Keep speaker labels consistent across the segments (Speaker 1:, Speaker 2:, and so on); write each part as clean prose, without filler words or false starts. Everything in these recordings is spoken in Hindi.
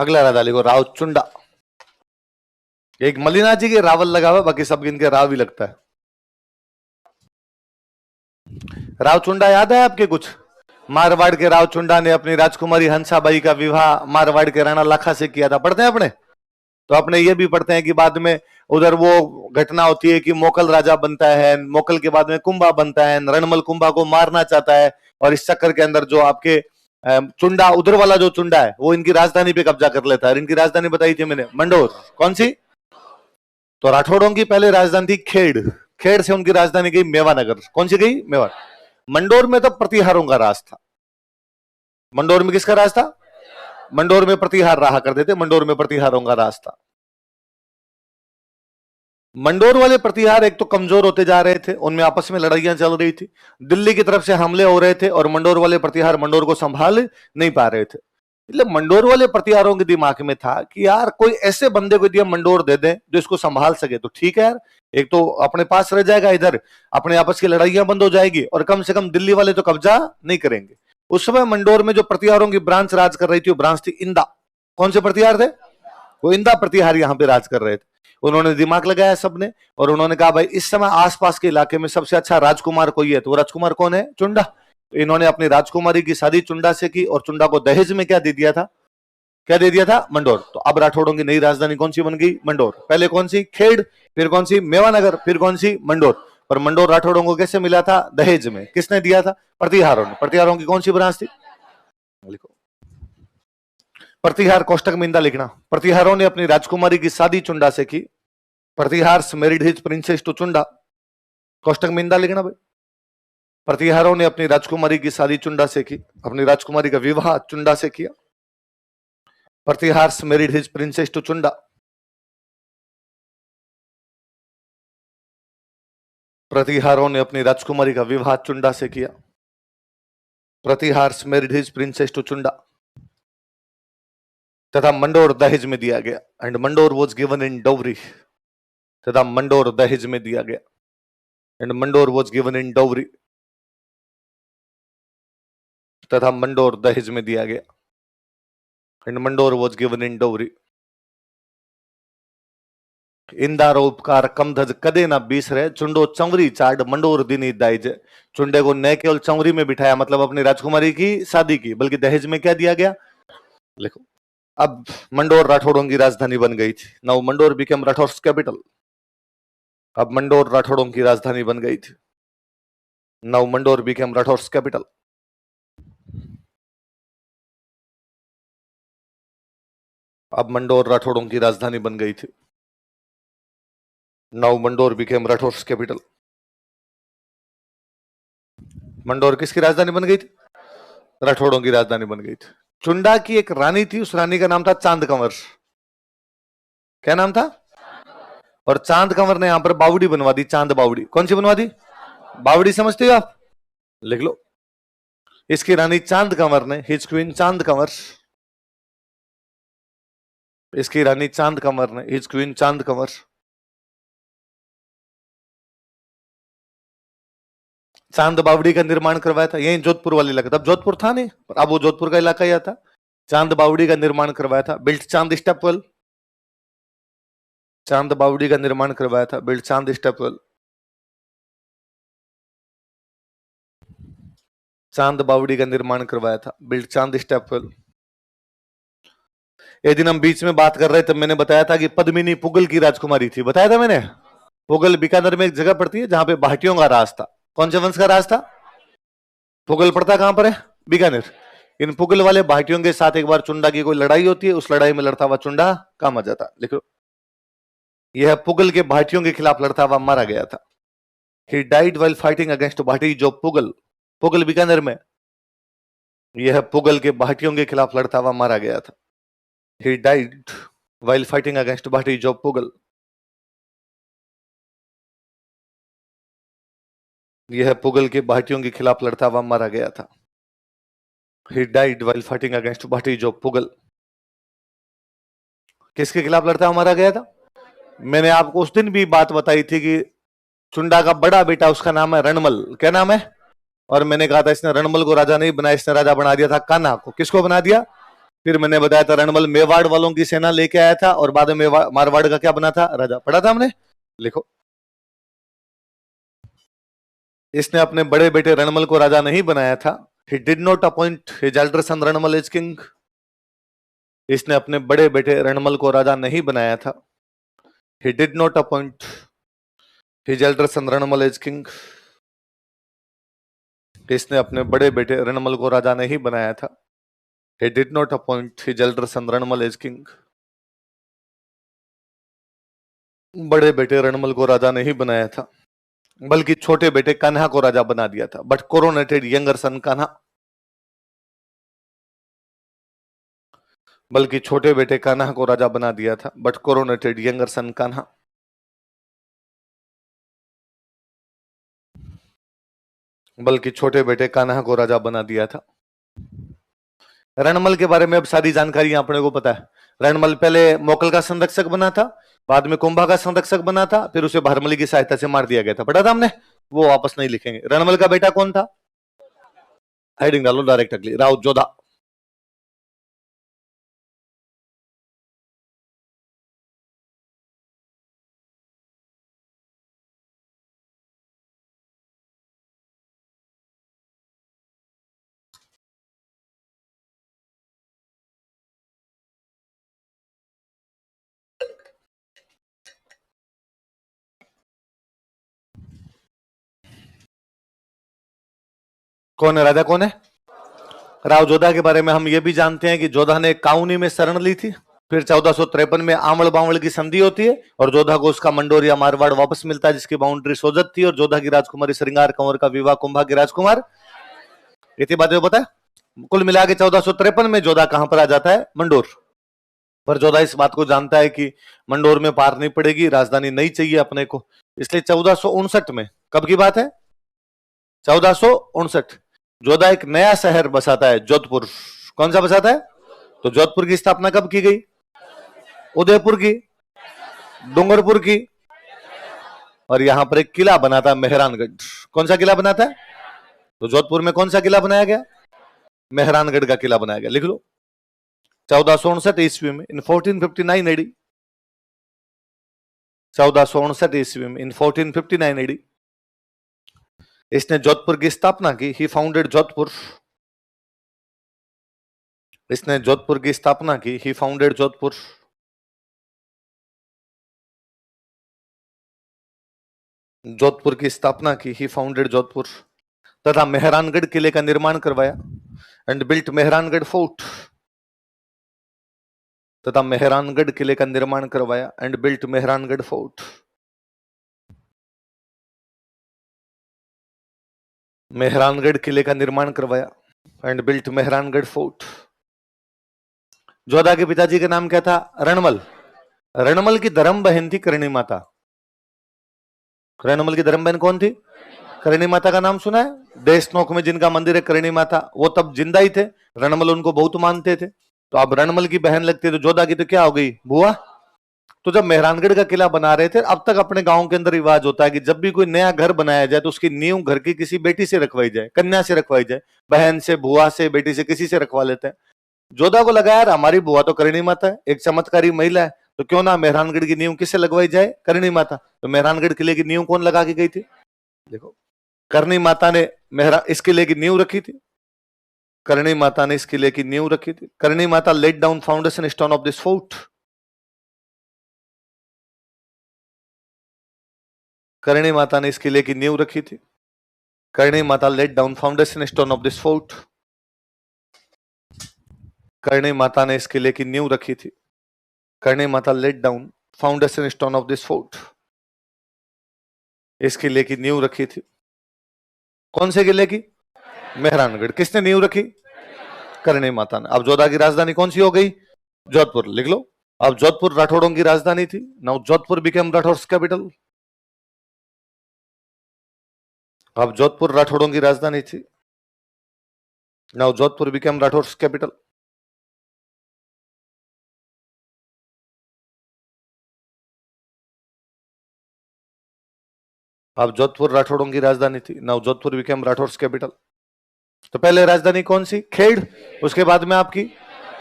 Speaker 1: अगला राजा लिखो राव चुंडा। एक मलिना जी के रावल लगा हुआ, बाकी सब इनके राव ही लगता है। राव चुंडा याद है आपके कुछ? मारवाड़ के राव चुंडा ने अपनी राजकुमारी हंसाबाई का विवाह मारवाड़ के राणा लाखा से किया था, पढ़ते हैं अपने? तो अपने ये भी पढ़ते हैं कि बाद में उधर वो घटना होती है कि मोकल राजा बनता है, मोकल के बाद में कुंभा बनता है, रणमल कुंभा को मारना चाहता है, और इस चक्कर के अंदर जो आपके चुंडा, उधर वाला जो चुंडा है वो इनकी राजधानी पे कब्जा कर लेता है। इनकी राजधानी बताई थी मैंने, मंडोर। कौन सी? तो राठौड़ों की पहले राजधानी थी खेड़, खेड़ से उनकी राजधानी गई मेवानगर। कौन सी गई? मेवाड़। मंडोर में तो प्रतिहारों का राज था। मंडोर में किसका राज था? मंडोर में प्रतिहार रहा करते थे, मंडोर में प्रतिहारों का राज था। मंडोर वाले प्रतिहार एक तो कमजोर होते जा रहे थे, उनमें आपस में लड़ाइयां चल रही थी, दिल्ली की तरफ से हमले हो रहे थे, और मंडोर वाले प्रतिहार मंडोर को संभाल नहीं पा रहे थे। इसलिए मंडोर वाले प्रतिहारों के दिमाग में था कि यार कोई ऐसे बंदे को दिया मंडोर दे दें जो इसको संभाल सके तो ठीक है यार, एक तो अपने पास रह जाएगा, इधर अपने आपस की लड़ाइयां बंद हो जाएगी, और कम से कम दिल्ली वाले तो कब्जा नहीं करेंगे। उस समय मंडोर में जो प्रतिहारों की ब्रांच राज कर रही थी वो ब्रांच थी इंदा। कौन से प्रतिहार थे? वो इंदा प्रतिहार यहां पे राज कर रहे थे। उन्होंने दिमाग लगाया सबने, और उन्होंने कहा भाई इस समय आसपास के इलाके में सबसे अच्छा राजकुमार कोई है, तो वो राजकुमार कौन है? चुंडा। तो इन्होंने अपनी राजकुमारी की शादी चुंडा से की, और चुंडा को दहेज में क्या दे दिया था? क्या दे दिया था? मंडोर। तो अब राठौड़ों की नई राजधानी कौन सी बन गई? मंडोर। पहले कौन सी? खेड़, फिर कौन सी? मेवानगर, फिर कौन सी? मंडोर। और मंडोर राठौड़ों को कैसे मिला था? दहेज में। किसने दिया था? प्रतिहारों ने। प्रतिहारों की कौन सी ब्रांच थी? लिखो प्रतिहार, कोष्टक में इंदा लिखना। प्रतिहारों ने अपनी राजकुमारी की शादी चुंडा से की। Pratihar married his princess to Chunda. कोष्टक में इंदा लिखना भाई। प्रतिहारों ने अपनी राजकुमारी की शादी चुंडा से की, अपनी राजकुमारी का विवाह चुंडा से किया। Pratihar married his princess to Chunda. प्रतिहारों ने अपनी राजकुमारी का विवाह चुंडा से किया। Pratihar married his princess to Chunda. तथा मंडोर दहेज में दिया गया, and Mandore was given in dowry. तथा मंडोर दहेज में दिया गया, and Mandore was given in dowry. तथा मंडोर दहेज में दिया गया, and Mandore was given in dowry. इंदारो उपकार कम धज कदे ना बीसरे, चुंडो चंवरी चाड मंडोर दिनी दाइज। चुंडे को न केवल चंवरी में बिठाया, मतलब अपनी राजकुमारी की शादी की, बल्कि दहेज में क्या दिया गया? लिखो। अब मंडोर राठौड़ों की राजधानी बन गई थी। Now Mandore became Rathores capital. अब मंडोर राठौड़ों की राजधानी बन गई थी। Now Mandore became Rathores capital. अब मंडोर राठौड़ों की राजधानी बन गई थी। Now Mandore became Rathores capital. Mandore किसकी राजधानी बन गई थी? राठौड़ों की राजधानी बन गई थी। चुंडा की एक रानी थी, उस रानी का नाम था चांद कंवर। क्या नाम था? और चांद कंवर ने यहां पर बावड़ी बनवा दी, चांद बावड़ी। कौन सी बनवा दी? बावड़ी समझते हो आप? लिख लो। इसकी रानी चांद कंवर ने, हिज क्वीन चांद कंवर, इसकी रानी चांद कंवर ने, हिज क्वीन चांद कंवर, चांद बावड़ी का निर्माण करवाया था। यही जोधपुर वाले इलाका, तब जोधपुर था नहीं, पर अब वो जोधपुर का इलाका ही था। चांद बावड़ी का निर्माण करवाया था, बिल्ट चांद स्टेपवेल। चांद बावड़ी का निर्माण करवाया था, बिल्ट चांद स्टेपवेल। चांद बावड़ी का निर्माण करवाया था, बिल्ट चांद स्टेपवेल। एक दिन हम बीच में बात कर रहे थे, मैंने बताया था कि पद्मिनी पुगल की राजकुमारी थी, बताया था मैंने। पुगल बीकानेर में एक जगह पड़ती है जहां पे भाटियों का राज था। कौन से वंश का राज था? पुगल पड़ता कहां पर है? बीकानेर। इन पुगल वाले भाटियों के साथ एक बार चुंडा की कोई लड़ाई होती है, उस लड़ाई में लड़ता हुआ चुंडा काम आ जाता। लिखो, यह पुगल के भाटियों के खिलाफ लड़ता हुआ मारा गया था। He died while fighting against Bhati जो पुगल, पुगल बीकानेर में, यह पुगल के भाटियों के खिलाफ लड़ता हुआ मारा गया था। He died while fighting against Bhati जो पुगल, यह पुगल के भाटियों के खिलाफ लड़ता हुआ मारा गया था। He died while fighting against Bhati जो पुगल। किसके खिलाफ लड़ता हुआ मारा गया था? मैंने आपको उस दिन भी बात बताई थी कि चुंडा का बड़ा बेटा, उसका नाम है रणमल। क्या नाम है? और मैंने कहा था इसने रणमल को राजा नहीं बनाया, इसने राजा बना दिया था कान्हा को। किसको बना दिया? फिर मैंने बताया था रणमल मेवाड़ वालों की सेना लेके आया था और बाद में मारवाड़ का क्या बना था, राजा। पढ़ा था हमने, लिखो। इसने अपने बड़े बेटे रणमल को राजा नहीं बनाया था। He did not appoint his elder son Ranmal as king. इसने अपने बड़े बेटे रणमल को राजा नहीं बनाया था। He did not appoint his elder son Ranmal as king. इसने अपने बड़े बेटे रणमल को राजा नहीं बनाया था। He did not appoint his elder son Ranmal as king. बड़े बेटे रणमल को राजा नहीं बनाया था, बल्कि छोटे बेटे कान्हा को राजा बना दिया था। बट कोरोनेटेड यंगर सन कान्हा, बल्कि छोटे बेटे कान्हा को राजा बना दिया था। बट कोरोनेटेड यंगर सन कान्हा, बल्कि छोटे बेटे कान्हा को राजा बना दिया था। रणमल के बारे में अब सारी जानकारी अपने को पता है। रणमल पहले मोकल का संरक्षक बना था, बाद में कुंभा का संरक्षक बना था, फिर उसे भारमली की सहायता से मार दिया गया था। पढ़ा था हमने, वो वापस नहीं लिखेंगे। रणमल का बेटा कौन था, हेडिंग डालो डायरेक्ट अगली, राव जोधा। कौन है राजा, कौन है, राव जोधा के बारे में हम ये भी जानते हैं कि जोधा ने काउनी में शरण ली थी, फिर 1453 में आमल बावल की संधि होती है और जोधा को उसका मंडोर या मारवाड़ वापस मिलता है, जिसकी बाउंड्री सोजत थी, और जोधा की राजकुमारी श्रृंगार कंवर का विवाह कुंभा के राजकुमार, इतनी बातें पता है। कुल मिला के 1453 में जोधा कहां पर आ जाता है, मंडोर पर। जोधा इस बात को जानता है कि मंडोर में पार नहीं पड़ेगी, राजधानी नहीं चाहिए अपने को, इसलिए 1459 में, कब की बात है, 1459, जोधा एक नया शहर बसाता है, जोधपुर। कौन सा बसाता है, तो जोधपुर की स्थापना कब की गई, उदयपुर की, डूंगरपुर की, और यहां पर एक किला बनाता है मेहरानगढ़। कौन सा किला बनाता है, तो जोधपुर में कौन सा किला बनाया गया, मेहरानगढ़ का किला बनाया गया। लिख लो 1459 ईस्वी में, इन 1459 एडी, 1459 ईस्वी में, इन 1459 एडी इसने जोधपुर की स्थापना की। ही फाउंडेड जोधपुर, इसने जोधपुर की स्थापना की। ही फाउंडेड जोधपुर, जोधपुर की स्थापना की। ही फाउंडेड जोधपुर, तथा मेहरानगढ़ किले का निर्माण करवाया, एंड बिल्ट मेहरानगढ़ फोर्ट, तथा मेहरानगढ़ किले का निर्माण करवाया, and built Mehrangarh fort. Mehrangarh किले का निर्माण करवाया, and built Mehrangarh fort. Jodha के पिताजी का नाम क्या था, रणमल। रणमल की धर्म बहन थी करणी माता। रणमल की धर्म बहन कौन थी, करणी माता का नाम सुना है, देशनोक में जिनका मंदिर है करणी माता, वो तब जिंदा ही थे, रणमल उनको बहुत मानते थे। तो अब रणमल की बहन लगती है, तो जोधा की तो क्या हो गई, बुआ। तो जब मेहरानगढ़ का किला बना रहे थे, अब तक अपने गांव के अंदर रिवाज होता है कि जब भी कोई नया घर बनाया जाए तो उसकी नींव घर की किसी बेटी से रखवाई जाए, कन्या से रखवाई जाए, बहन से, बुआ से, बेटी से, किसी से रखवा लेते हैं। जोधा को लगा यार हमारी बुआ तो करणी माता है, एक चमत्कारी महिला है, तो क्यों ना मेहरानगढ़ की नींव किससे लगवाई जाए, करणी माता। तो मेहरानगढ़ किले की नींव कौन लगा के गई थी, देखो करणी माता ने इस किले की नींव रखी थी। करणी माता ने इस किले की नींव रखी थी। Karni Mata laid down foundation stone of this fort. Karni Mata ने इस किले की नींव रखी थी। Karni Mata laid down foundation stone of this fort. Karni Mata ने इस किले की नींव रखी थी। Karni Mata laid down foundation stone of this fort. इस किले की नींव रखी थी। कौन से किले की, मेहरानगढ़। किसने नींव रखी, करणी माता ने। अब जोधा की राजधानी कौन सी हो गई, जोधपुर। लिख लो, अब जोधपुर राठौड़ों की राजधानी थी। Now Jodhpur became Rathores capital. अब जोधपुर राठौड़ों की राजधानी थी। Now Jodhpur became Rathores capital. अब जोधपुर राठौड़ों की राजधानी थी। Now Jodhpur became Rathores capital. तो पहले राजधानी कौन सी, खेड़, उसके बाद में आपकी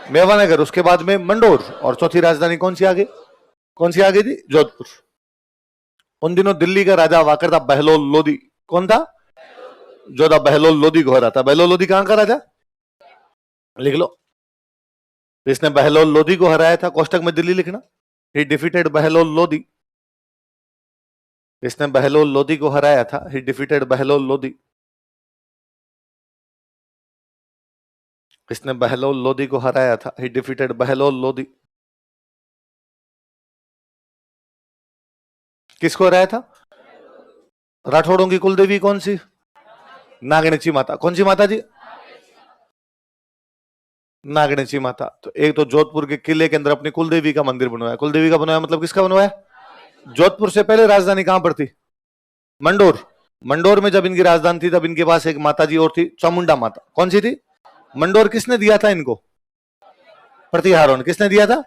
Speaker 1: मेवानगर, उसके बाद में मंडोर, और चौथी राजधानी कौन सी आ गई? कौन सी आ गई थी? जोधपुर। उन दिनों दिल्ली का राजा हुआ करता बहलोल लोधी। कौन था? जोधा बहलोल लोधी को हरा था। बहलोल लोधी कहां का राजा? लिख लो। इसने बहलोल लोधी को हराया था, कोष्टक में दिल्ली लिखना। ही डिफीटेड बहलोल लोधी। इसने बहलोल लोधी को हराया था। ही डिफीटेड बहलोल लोधी। इसने बहलोल लोधी को हराया था। ही डिफीटेड बहलोल लोधी। किसको हराया था? राठौड़ों की कुलदेवी कौन सी? नागणेची माता। कौन सी माता जी? नागणेची माता। तो एक तो जोधपुर के किले के अंदर अपनी कुलदेवी का मंदिर बनवाया। कुलदेवी का बनवाया मतलब किसका बनवाया? जोधपुर से पहले राजधानी कहां पर थी? मंडोर। मंडोर में जब इनकी राजधानी थी तब इनके पास एक माता जी और थी, चामुंडा माता। कौन सी थी? मंडोर किसने दिया था इनको? प्रतिहारों ने। किसने दिया था?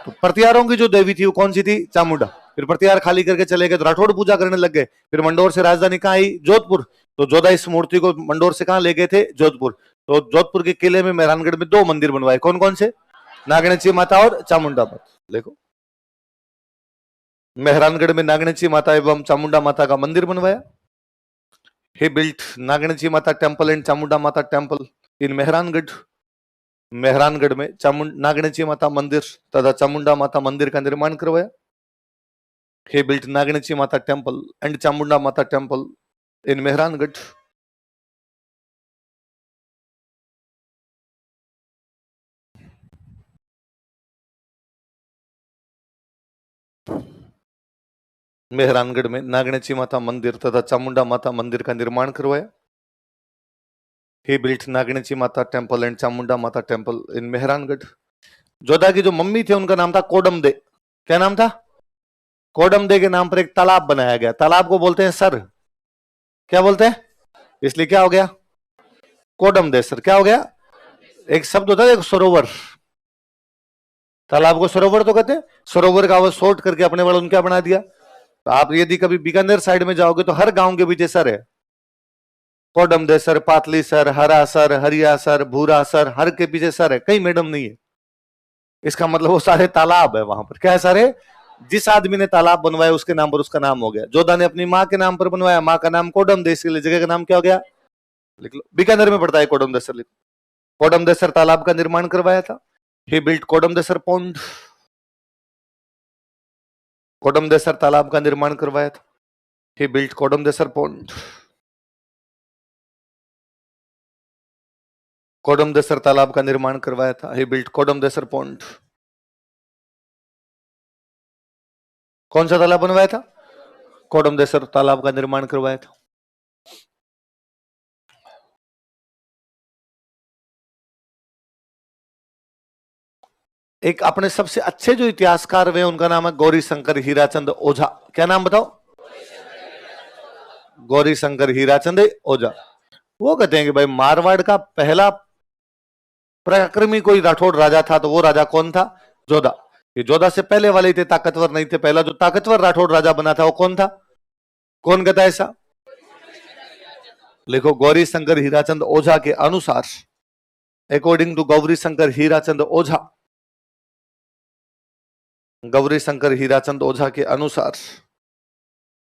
Speaker 1: तो प्रतिहारों की जो देवी थी वो कौन सी थी? चामुंडा। फिर प्रतिहार खाली करके चले गए तो राठौड़ पूजा करने लग गए। फिर मंडोर से राजधानी कहां आई? जोधपुर। तो जोधा इस मूर्ति को मंडोर से कहां ले गए थे? जोधपुर। तो जोधपुर के किले में मेहरानगढ़ में 2 मंदिर बनवाए। कौन कौन से? नागणेची माता और चामुंडा माता। देखो, मेहरानगढ़ में नागणेची माता एवं चामुंडा माता का मंदिर बनवाया। He built नागणेची माता टेम्पल एंड चामुंडा माता टेम्पल इन मेहरानगढ़। मेहरानगढ़ में नागणेची माता मंदिर तथा चामुंडा माता मंदिर का निर्माण करवाया। He built नागणेची माता टेम्पल एंड चामुंडा माता टेम्पल इन मेहरानगढ़। मेहरानगढ़ में नागणेची माता मंदिर तथा चामुंडा माता मंदिर का निर्माण करवाया। He built नागणेची माता टेम्पल एंड चामुंडा माता टेम्पल इन मेहरानगढ़। जोधा की जो मम्मी थे उनका नाम था कोडम दे। क्या नाम था? कोडम दे के नाम पर एक तालाब बनाया गया। तालाब को बोलते हैं सर। क्या बोलते हैं? इसलिए क्या हो गया? कोडम दे सर। क्या हो गया? एक शब्द होता है एक सरोवर। तालाब को सरोवर तो कहते हैं। सरोवर का वो शॉर्ट करके अपने वालों ने क्या बना दिया? तो आप यदि कभी बीकानेर साइड में जाओगे तो हर गांव के पीछे सर है। कोडम दे सर, पातली सर, हरा सर, हरिया सर, भूरा सर, हर के पीछे सर है, कई मैडम नहीं है। इसका मतलब वो सारे तालाब है वहां पर। क्या है? सारे। जिस आदमी ने तालाब बनवाया उसके नाम पर उसका नाम हो गया। जोधा ने अपनी माँ के नाम पर बनवाया, माँ का नाम कोडम देश के लिए जगह का नाम क्या हो गया? लिख लो, बीकानेर में पड़ता है कोडम देसर। लिखो, कोडम देसर तालाब का निर्माण करवाया था। ही बिल्ट कोडम देसर पॉन्ड। कोडम देसर तालाब का निर्माण करवाया था। ही बिल्ट कोडम देसर पॉन्ड। कोडम देसर तालाब का निर्माण करवाया था। ही बिल्ट कोडम देसर पॉन्ड। कौन सा तालाब बनवाया था? कोडम देसर तालाब का निर्माण करवाया था। एक अपने सबसे अच्छे जो इतिहासकार हुए उनका नाम है गौरी शंकर हीराचंद ओझा। क्या नाम बताओ? गौरी शंकर हीराचंद ओझा। वो कहते हैं कि भाई मारवाड़ का पहला पराक्रमी कोई राठौड़ राजा था तो वो राजा कौन था? जोधा। ये जोधा से पहले वाले थे, ताकतवर नहीं थे। पहला जो ताकतवर राठौड़ राजा बना था वो कौन था? कौन कहता है ऐसा? लिखो, गौरी शंकर हीराचंद ओझा के अनुसार, अकॉर्डिंग टू गौरी शंकर हीराचंद ओझा, गौरी शंकर हीराचंद ओझा के अनुसार,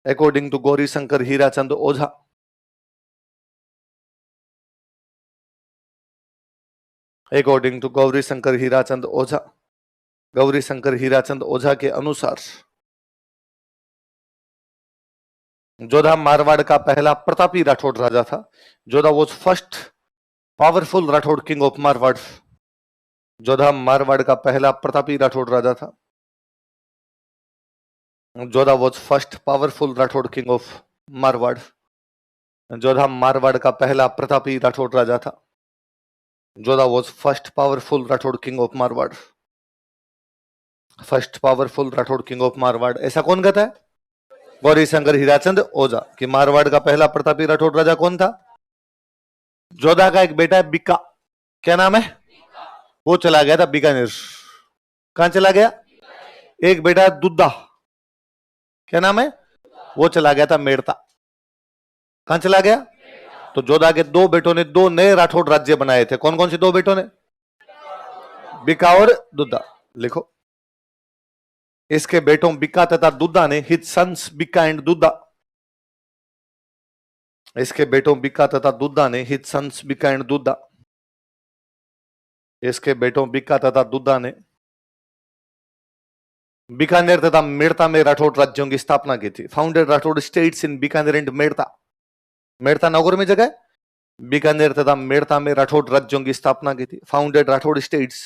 Speaker 1: according to Gauri Shankar Hirachand Ojha, according to Gauri Shankar Hirachand Ojha, Gauri Shankar Hirachand Ojha के अनुसार जोधा मारवाड़ का पहला प्रतापी राठौड़ राजा था। Jodha was first powerful Rathore king of Marwar. Jodha Marwar का पहला प्रतापी राठौड़ राजा था। Jodha was first powerful Rathore king of Marwar. Jodha Marwar का पहला प्रतापी राठौड़ राजा था। Jodha was first powerful Rathore king of Marwar. First powerful Rathore king of Marwar, ऐसा कौन कहता है? गौरी शंकर हीराचंद ओझा। कि मारवाड़ का पहला प्रतापी राठौड़ राजा कौन था? जोधा का एक बेटा है बिक्का। क्या नाम है? वो चला गया था बीकानेर। कहां चला गया? एक बेटा है दुद्धा। क्या नाम है? वो चला गया था मेड़ता। कहां चला गया? तो जोधा के 2 बेटों ने 2 नए राठौड़ राज्य बनाए थे। कौन कौन से 2 बेटों ने? बिका और दुद्धा। लिखो, इसके बेटों बिका तथा दुद्धा ने, हिज सन्स बिका एंड दुद्धा, इसके बेटों बिका तथा दुद्धा ने, हिज सन्स बिका एंड दुद्धा, इसके बेटों बिका तथा दुद्धा ने बीकानेर तथा मेड़ता में राठौड़ राज्यों की स्थापना की थी। Founded Rathore states in Bikaner and Merta, Merta Nagaur में जगह है, बीकानेर तथा मेड़ता में राठौड़ राज्यों की स्थापना की थी। Founded Rathore states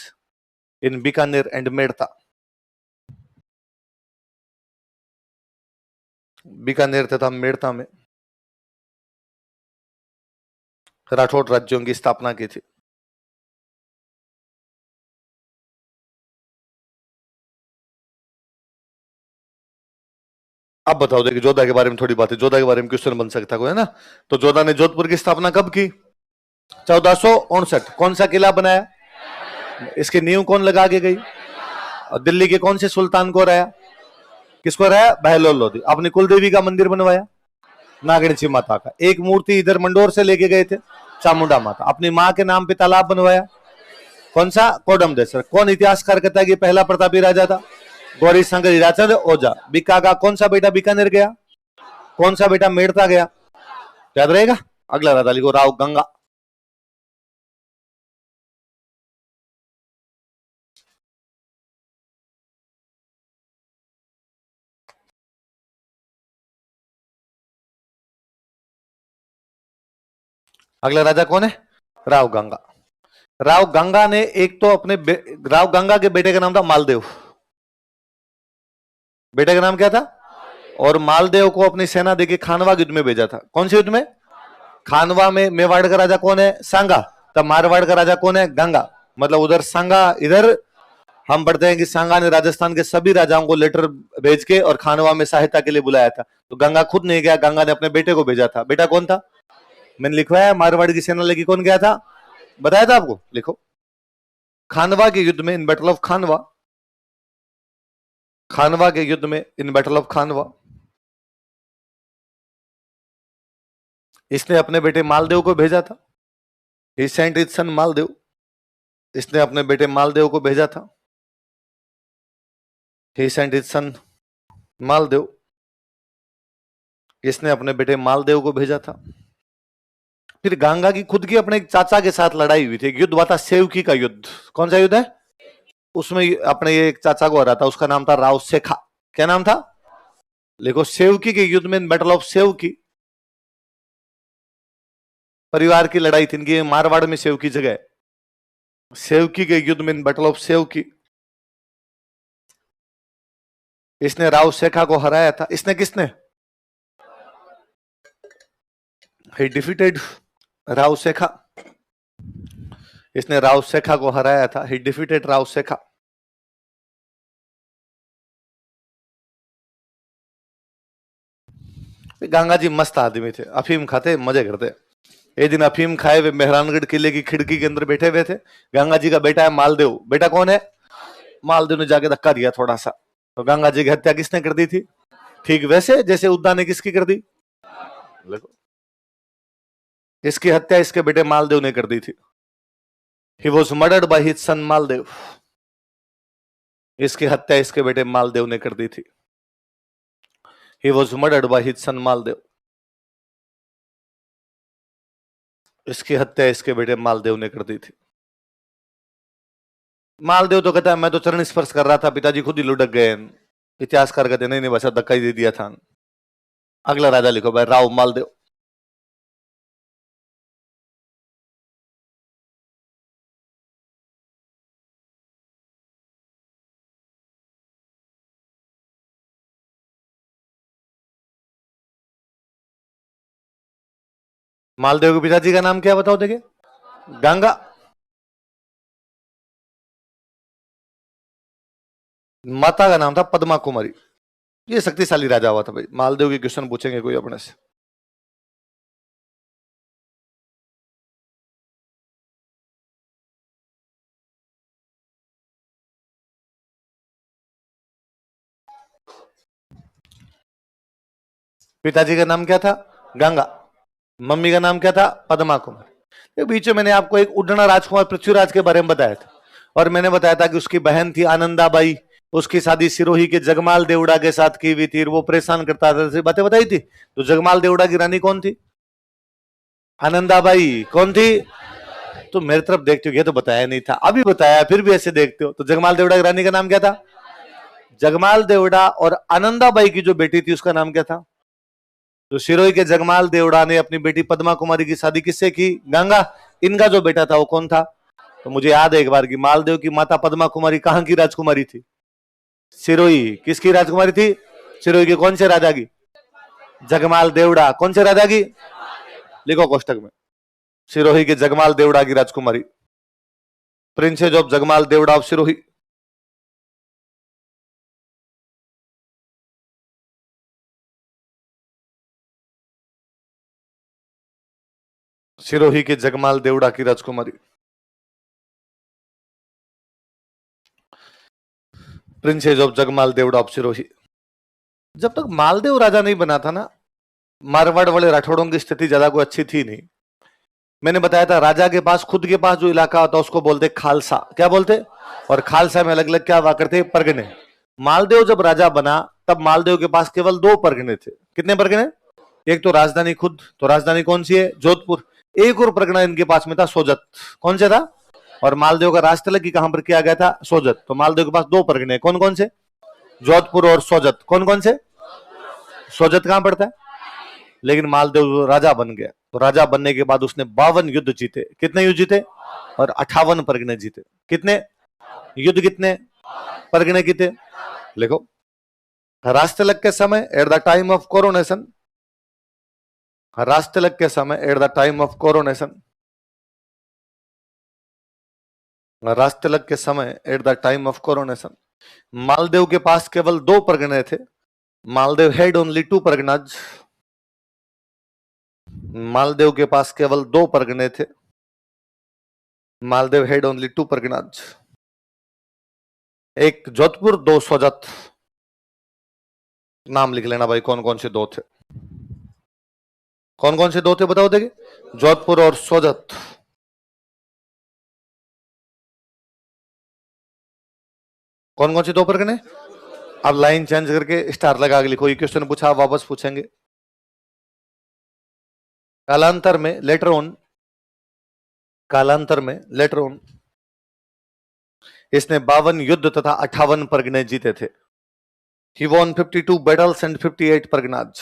Speaker 1: in Bikaner and Merta, Bikaner तथा मेड़ता में राठौड़ राज्यों की स्थापना की थी। अब बताओ, देखिए जोधा के बारे में थोड़ी बात है, जोधा के बारे में क्वेश्चन बन सकता है ना। तो जोधा ने जोधपुर की स्थापना कब की? 1459। कौन सा किला बनाया? इसकी नींव कौन लगा के गई? और दिल्ली के कौन से सुल्तान को रहा? किसको रहा? बहलोल लोधी। अपनी कुलदेवी का मंदिर बनवाया, नागणसी माता का। एक मूर्ति इधर मंडोर से लेके गए थे, चामुंडा माता। अपनी माँ के नाम पे तालाब बनवाया, कौन सा? कोडमदेसर। कौन इतिहासकार कहता है कि पहला प्रतापी राजा था? गौरी शंकर हीराचंद ओझा। बिका का कौन सा बेटा बीकानेर गया? कौन सा बेटा मेड़ता गया? याद रहेगा। अगला राजा लिखो, राव गंगा। अगला राजा कौन है? राव गंगा। राव गंगा ने एक तो अपने राव गंगा के बेटे का नाम था मालदेव। बेटे का नाम क्या था? और मालदेव को अपनी सेना देके खानवा युद्ध में भेजा था। कौन से युद्ध में? खानवा में। मेवाड़ का राजा कौन है? सांगा। तब मारवाड़ का राजा कौन है? गंगा। मतलब उधर सांगा, इधर हम पढ़ते हैं कि सांगा ने राजस्थान के सभी राजाओं को लेटर भेज के और खानवा में सहायता के लिए बुलाया था। तो गंगा खुद नहीं गया, गंगा ने अपने बेटे को भेजा था। बेटा कौन था? मैंने लिखवाया है, मारवाड़ की सेना लेके कौन गया था? बताया था आपको, लिखो। खानवा के युद्ध में, इन बैटल ऑफ खानवा, खानवा के युद्ध में, इन बैटल ऑफ खानवा, इसने अपने बेटे मालदेव को भेजा था। ही सेंट हिज सन मालदेव। इसने अपने बेटे मालदेव को भेजा था। ही सेंट हिज सन मालदेव। इसने अपने बेटे मालदेव को भेजा था। फिर गंगा की खुद की अपने एक चाचा के साथ लड़ाई हुई थी। एक युद्ध हुआ था सेवकी का युद्ध। कौन सा युद्ध है? उसमें अपने एक चाचा को हरा था, उसका नाम था राव सेखा। क्या नाम था? देखो, सेवकी के युद्ध में, बैटल ऑफ सेवकी, परिवार की लड़ाई थी इनकी। मारवाड़ में सेवकी जगह है। सेवकी के युद्ध में, बैटल ऑफ सेवकी, इसने राव सेखा को हराया था। इसने किसने? ही डिफीटेड राव सेखा। इसने राव सेखा को हराया था। ही डिफीटेड राव सेखा। गंगा जी मस्त आदमी थे, अफीम खाते, मजे करते। एक दिन अफीम खाए हुए मेहरानगढ़ किले की खिड़की के अंदर बैठे हुए थे। गंगा जी का बेटा है मालदेव। बेटा कौन है? मालदेव ने जाके धक्का दिया थोड़ा सा, तो गंगा जी की हत्या किसने कर दी थी? ठीक वैसे जैसे उद्दा ने किसकी कर दी? देखो, इसकी हत्या इसके बेटे मालदेव ने कर दी थी। He was murdered by his son Maldev. इसकी हत्या इसके बेटे मालदेव ने कर दी थी। He was murdered by his son Maldev. इसकी हत्या इसके बेटे मालदेव ने कर दी थी। मालदेव तो कहता है मैं तो चरण स्पर्श कर रहा था, पिताजी खुद ही लुढ़क गए। इतिहासकार कहते नहीं नहीं, बस धक्का ही दे दिया था। अगला राजा लिखो भाई, राव मालदेव। मालदेव के पिताजी का नाम क्या बताओ देखिए? गंगा। माता का नाम था पद्मा कुमारी। ये शक्तिशाली राजा हुआ था भाई। मालदेव के क्वेश्चन पूछेंगे कोई अपने से। पिताजी का नाम क्या था? गंगा। मम्मी का नाम क्या था? पद्मा कुमारी। बीच में मैंने आपको एक उड्डना राजकुमार पृथ्वीराज के बारे में बताया था। और मैंने बताया था कि उसकी बहन थी आनंदाबाई, उसकी शादी सिरोही के जगमाल देवड़ा के साथ की हुई थी, वो परेशान करता था, ऐसी बातें बताई थी। तो जगमाल देवड़ा की रानी कौन थी? आनंदाबाई। कौन थी? तो मेरी तरफ देखते हो, ये तो बताया नहीं था, अभी बताया, फिर भी ऐसे देखते हो। तो जगमाल देवड़ा की रानी का नाम क्या था? जगमाल देवड़ा। और आनंदाबाई की जो बेटी थी उसका नाम क्या था? तो सिरोही के जगमाल देवड़ा ने अपनी बेटी पद्मा कुमारी की शादी किससे की? गंगा। इनका जो बेटा था वो कौन था? तो मुझे याद है एक बार की मालदेव की माता पद्मा कुमारी कहां की राजकुमारी थी? सिरोही। किसकी राजकुमारी थी? सिरोही के कौन से राजा की? जगमाल देवड़ा। कौन से राजा की? लिखो कोष्टक में, सिरोही के जगमाल देवड़ा की राजकुमारी, princess of Jagmal Deora of Sirohi. Sirohi के जगमाल देवड़ा की राजकुमारी, princess of Jagmal Deora of Sirohi. जब तक मालदेव राजा नहीं बना था ना, मारवाड़ वाले राठौड़ों की स्थिति ज्यादा कोई अच्छी थी नहीं। मैंने बताया था राजा के पास, खुद के पास जो इलाका होता उसको बोलते खालसा। क्या बोलते? और खालसा में अलग अलग क्या हुआ करते? परगने। मालदेव जब राजा बना तब मालदेव के पास केवल 2 परगने थे। कितने परगने? एक तो राजधानी खुद, तो राजधानी कौन सी है? जोधपुर। एक और परगना इनके पास में था, सोजत। कौन से था? और मालदेव का राज तिलक कहां पर किया गया था? सोजत। तो मालदेव के पास 2 परगने, कौन कौन से? जोधपुर और सोजत। कौन कौन से? सोजत कहां पड़ता है? लेकिन मालदेव राजा बन गया, तो राजा बनने के बाद उसने 52 युद्ध जीते। कितने युद्ध जीते? और 58 परगने जीते। कितने युद्ध? कितने परगने जीते? लिखो, राजतिलक के समय at the time of coronation, राजतिलक के समय at the time of coronation, राजतिलक के समय at the time of coronation, Maldev के पास केवल 2 परगने थे। Maldev had only 2 parganas. मालदेव के पास केवल 2 परगने थे। Maldev had only 2 parganas. एक जोधपुर, 2 सोजत। नाम लिख लेना भाई, कौन कौन से 2 थे? कौन कौन से 2 थे बताओ देखिए? जोधपुर और सोजत। कौन कौन से 2 परगने? अब लाइन चेंज करके स्टार लगा के लिखो। ये क्वेश्चन पूछा, आप वापस पूछेंगे। कालांतर में लेटर ऑन, कालांतर में लेटर ऑन इसने 52 युद्ध तथा 58 परगने जीते थे। He won 52 battles and 58 Parganas.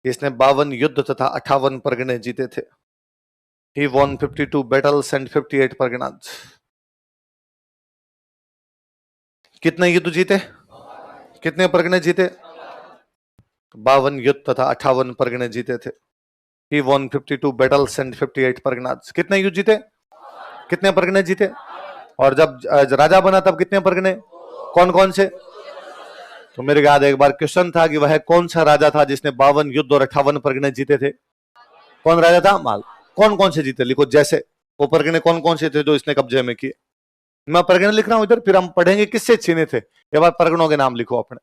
Speaker 1: इसने 52 युद्ध तथा 58 परगने जीते थे। He won 52 battles and 58 Parganas. कितने युद्ध जीते? कितने परगने जीते? 52 युद्ध तथा 58 परगने जीते थे। He won 52 battles and 58 Parganas. कितने युद्ध जीते? कितने परगने जीते? और जब राजा बना तब कितने परगने? कौन कौन से? तो मेरे याद एक बार क्वेश्चन था कि वह कौन सा राजा था जिसने 52 युद्ध और 58 परगने जीते थे? कौन राजा था? माल। कौन कौन से जीते लिखो, जैसे वो परगने कौन कौन से थे जो इसने कब्जे में किए। मैं परगने लिख रहा हूं इधर, फिर हम पढ़ेंगे किससे छीने थे। ये बार परगनों के नाम लिखो अपने।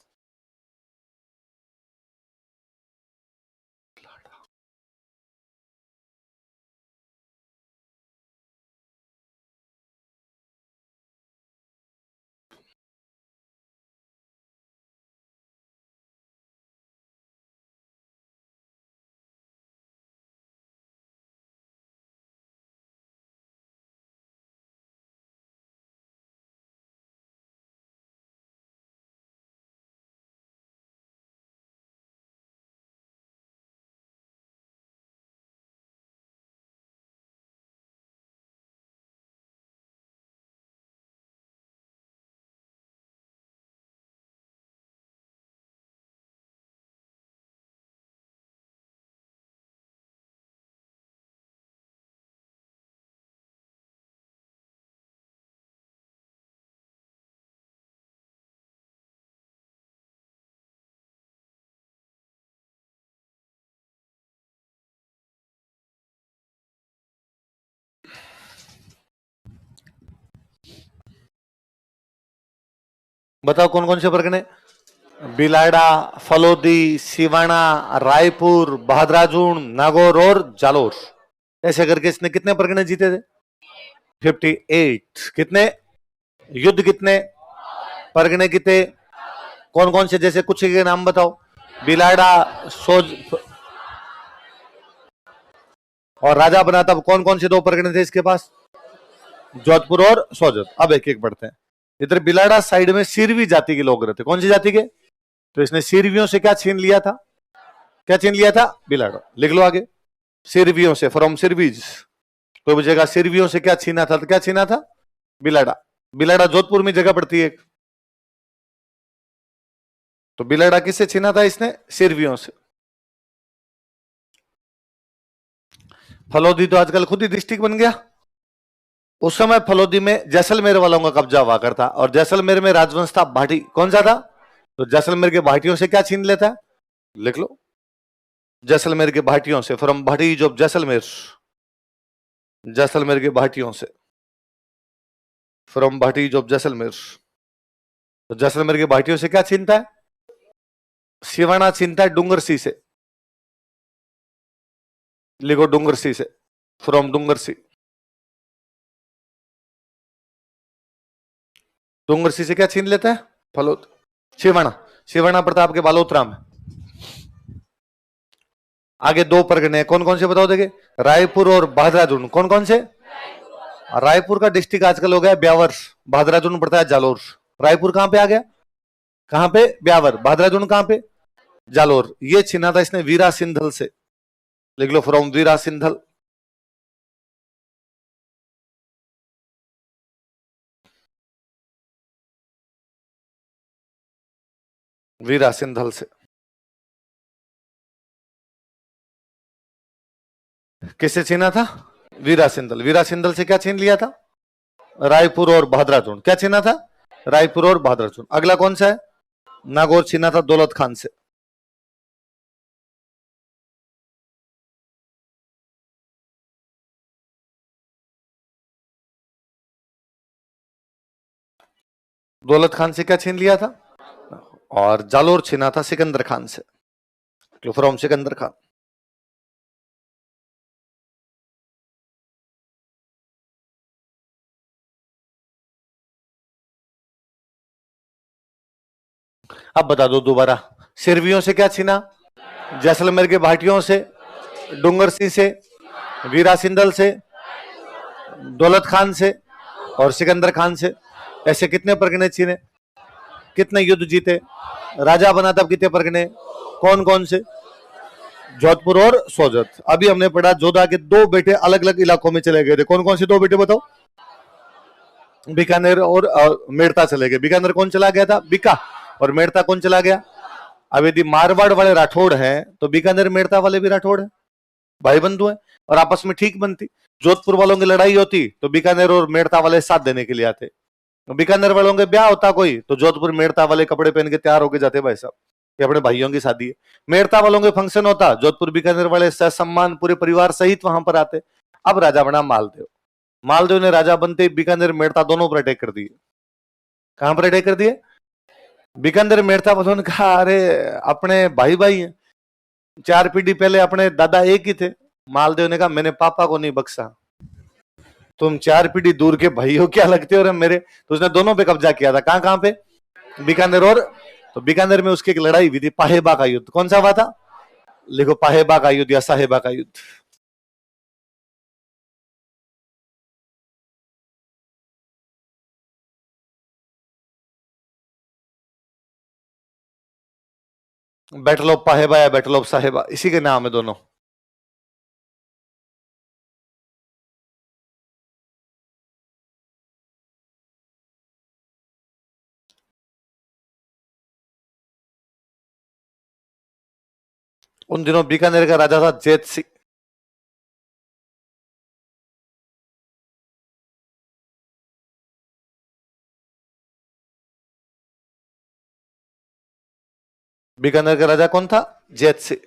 Speaker 1: बताओ कौन कौन से परगने? बिलाड़ा, फलोदी, सिवाना, रायपुर, बहादुराजून, नागौर और जालोर। ऐसे करके इसने कितने परगने जीते थे? 58। कितने युद्ध कितने, परगने कितने, कौन कौन से, जैसे कुछ के नाम बताओ। बिलाड़ा, सोज और राजा बना तब कौन कौन से दो परगने थे इसके पास, जोधपुर और सोजत। अब एक एक बढ़ते हैं। इधर बिलाड़ा साइड में सिरवी जाति के लोग रहते, कौन सी जाति के, तो इसने सिरवियों से क्या छीन लिया था, क्या छीन लिया था, बिलाड़ा। लिख लो आगे, सिरवियों से, फ्रॉम सिरवीज। कोई पूछेगा सिरवियों से क्या छीना था, तो क्या छीना था, बिलाड़ा। बिलाड़ा जोधपुर में जगह पड़ती है, तो बिलाड़ा किससे छीना था इसने, सिरवियों से। फलोदी तो आजकल खुद ही डिस्ट्रिक्ट बन गया। उस समय फलोदी में जैसलमेर वालों का कब्जा हुआ करता, और जैसलमेर में राजवंश था भाटी, कौन सा था, तो जैसलमेर के भाटियों से क्या छीन लेता है, लिख लो, जैसलमेर के भाटियों से, फ्रॉम भाटी जो जैसलमेर, जैसलमेर के भाटियों से, फ्रॉम भाटी जो जैसलमेर। तो जैसलमेर के भाटियों से क्या छीनता है, सिवाना छीनता है डूंगरसी से। लिखो डूंगरसी से, फ्रॉम डूंगरसी। डूंगरसी से क्या छीन लेता है, फलोद, सिवाना। सिवाना प्रताप के बालोतरा में। आगे दो परगने कौन कौन से बताओ, देखे, रायपुर और बहादुराजून, कौन कौन से, रायपुर का डिस्ट्रिक्ट आजकल हो गया ब्यावर, बहादुराजून पड़ता है जालोर। रायपुर कहां पे आ गया, कहां पे, ब्यावर। बहादुराजून कहां पे, जालोर। ये छीना था इसने वीरा सिंधल से। लिख लो, फ्रॉम वीरा सिंधल। वीरा सिंधल से किससे छीना था, वीरा सिंधल। वीरा सिंधल से क्या छीन लिया था, रायपुर और बहादुराजून। क्या छीना था, रायपुर और बहादुराजून। अगला कौन सा है, नागौर छीना था दौलत खान से। दौलत खान से क्या छीन लिया था, और जालोर छीना था सिकंदर खान से, फ्रॉम सिकंदर खान। अब बता दो दोबारा, सिरवियों से क्या छीना, जैसलमेर के भाटियों से, डूंगर सिंह से, वीरा सिंधल से, दौलत खान से और सिकंदर खान से। ऐसे कितने परगने छीने, कितने युद्ध जीते, राजा बना तब कितने परगने, कौन कौन से, जोधपुर और सोजत। अभी हमने पढ़ा जोधा के दो बेटे अलग अलग इलाकों में चले गए थे, कौन कौन से दो बेटे बताओ, बीकानेर और मेड़ता चले गए। बीकानेर कौन चला गया था, बीका, और मेड़ता कौन चला गया। अब यदि मारवाड़ वाले राठौड़ हैं तो बीकानेर मेड़ता वाले भी राठौड़ हैं, भाई बंधु हैं, और आपस में ठीक बनती। जोधपुर वालों की लड़ाई होती तो बीकानेर और मेड़ता वाले साथ देने के लिए आते। बीकानेर वालों के ब्याह होता कोई तो जोधपुर मेड़ता वाले कपड़े पहन के तैयार होके जाते, भाई साहब ये अपने भाइयों की शादी है। मेड़ता वालों के फंक्शन होता, जोधपुर बीकानेर वाले सम्मान पूरे परिवार सहित वहां पर आते। अब राजा बना मालदेव। मालदेव ने राजा बनते बीकानेर मेड़ता दोनों पर अटैक कर दिए। कहां पर अटैक कर दिए, बीकानेर मेड़ता वालों ने कहा अरे अपने भाई भाई हैं, 4 पीढ़ी पहले अपने दादा एक ही थे। मालदेव ने कहा मैंने पापा को नहीं बख्शा, तुम 4 पीढ़ी दूर के भाई हो क्या लगते हो रे मेरे। तो उसने दोनों पे कब्जा किया था, कहां कहां पे, बीकानेर और, तो बीकानेर में उसकी एक लड़ाई हुई थी, पाहेबा का युद्ध। कौन सा हुआ था, लिखो, पाहेबा का युद्ध या साहेबा का युद्ध। बैटल ऑफ पाहेबा या बैटल ऑफ साहेबा, इसी के नाम है दोनों। उन दिनों बीकानेर का राजा था जैत सिंह। बीकानेर का राजा कौन था, जैत सिंह।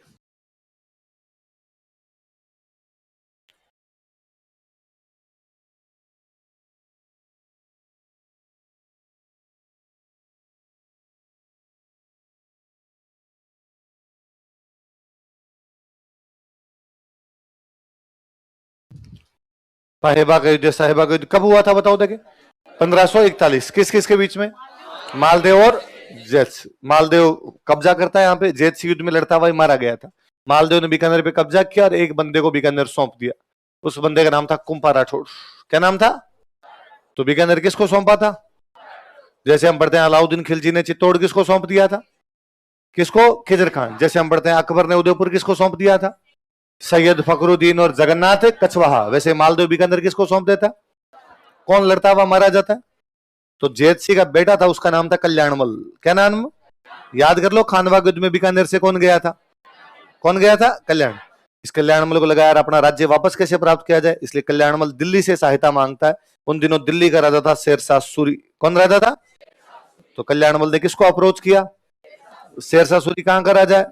Speaker 1: पाहेबा का युद्ध, साहेबा का युद्ध कब हुआ था बताओ देखे? 1541। किस किस के बीच में? मालदेव और जैत। मालदेव कब्जा करता है यहाँ पे, जैत युद्ध में लड़ता हुआ मारा गया था। मालदेव ने बीकानेर पे कब्जा किया और एक बंदे को बीकानेर सौंप दिया। उस बंदे का नाम था कुंपा राठौड़। क्या नाम था? तो बीकानेर किसको सौंपा था? जैसे हम पढ़ते हैं अलाउद्दीन खिलजी ने चित्तौड़ किसको सौंप दिया था? किसको? खिजर खान। जैसे हम पढ़ते हैं अकबर ने उदयपुर किसको सौंप दिया था? सैयद फखरुद्दीन और जगन्नाथ कछवाहा। वैसे मालदेव बीकानेर किसको सौंप देता? कौन लड़ता हुआ मारा जाता है? तो जैत सिंह का बेटा था, उसका नाम था कल्याणमल। क्या नाम? याद कर लो, खानवा युद्ध में बीकानेर से कौन गया था? कौन गया था? कल्याण। इस कल्याणमल को लगा यार अपना राज्य वापस कैसे प्राप्त किया जाए, इसलिए कल्याणमल दिल्ली से सहायता मांगता है। उन दिनों दिल्ली का राजा था शेरशाह सूरी। कौन राजा था? तो कल्याणमल ने किसको अप्रोच किया? शेरशाह सूरी कहां का राजा है?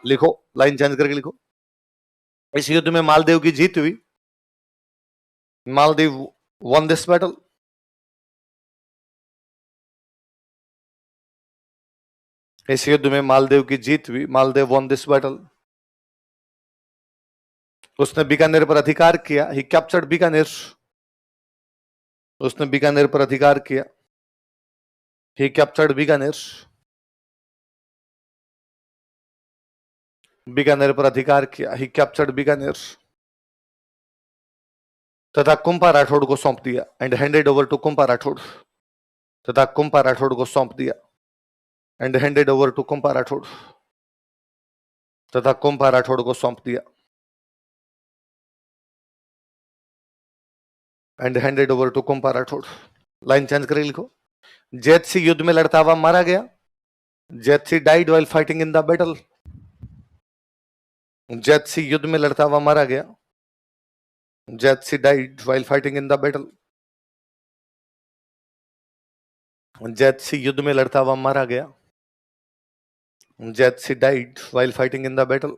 Speaker 1: लिखो, लाइन चेंज करके लिखो। इस युद्ध में मालदेव की जीत हुई। Maldev won this battle. इस युद्ध में मालदेव की जीत हुई। Maldev won this battle. उसने बीकानेर पर अधिकार किया। He captured Bikaner. उसने बीकानेर पर अधिकार किया। He captured Bikaner. बीकानेर पर अधिकार किया। He captured Bikaner. तथा कुंपा राठौड़ को सौंप दिया। And handed over to Kumpa Rathore. तथा कुंपा राठौड़ को सौंप दिया। And handed over to Kumpa Rathore. तथा कुंपा राठौड़ को सौंप दिया। And handed over to Kumpa Rathore. Line change करके लिखो। जैत सिंह युद्ध में लड़ता हुआ मारा गया। जैत Singh died while fighting in the battle. जैत सिंह युद्ध में लड़ता हुआ मारा गया। जैत Singh died while fighting in the battle. जैत सिंह युद्ध में लड़ता हुआ मारा गया। जैत Singh died while fighting in the battle.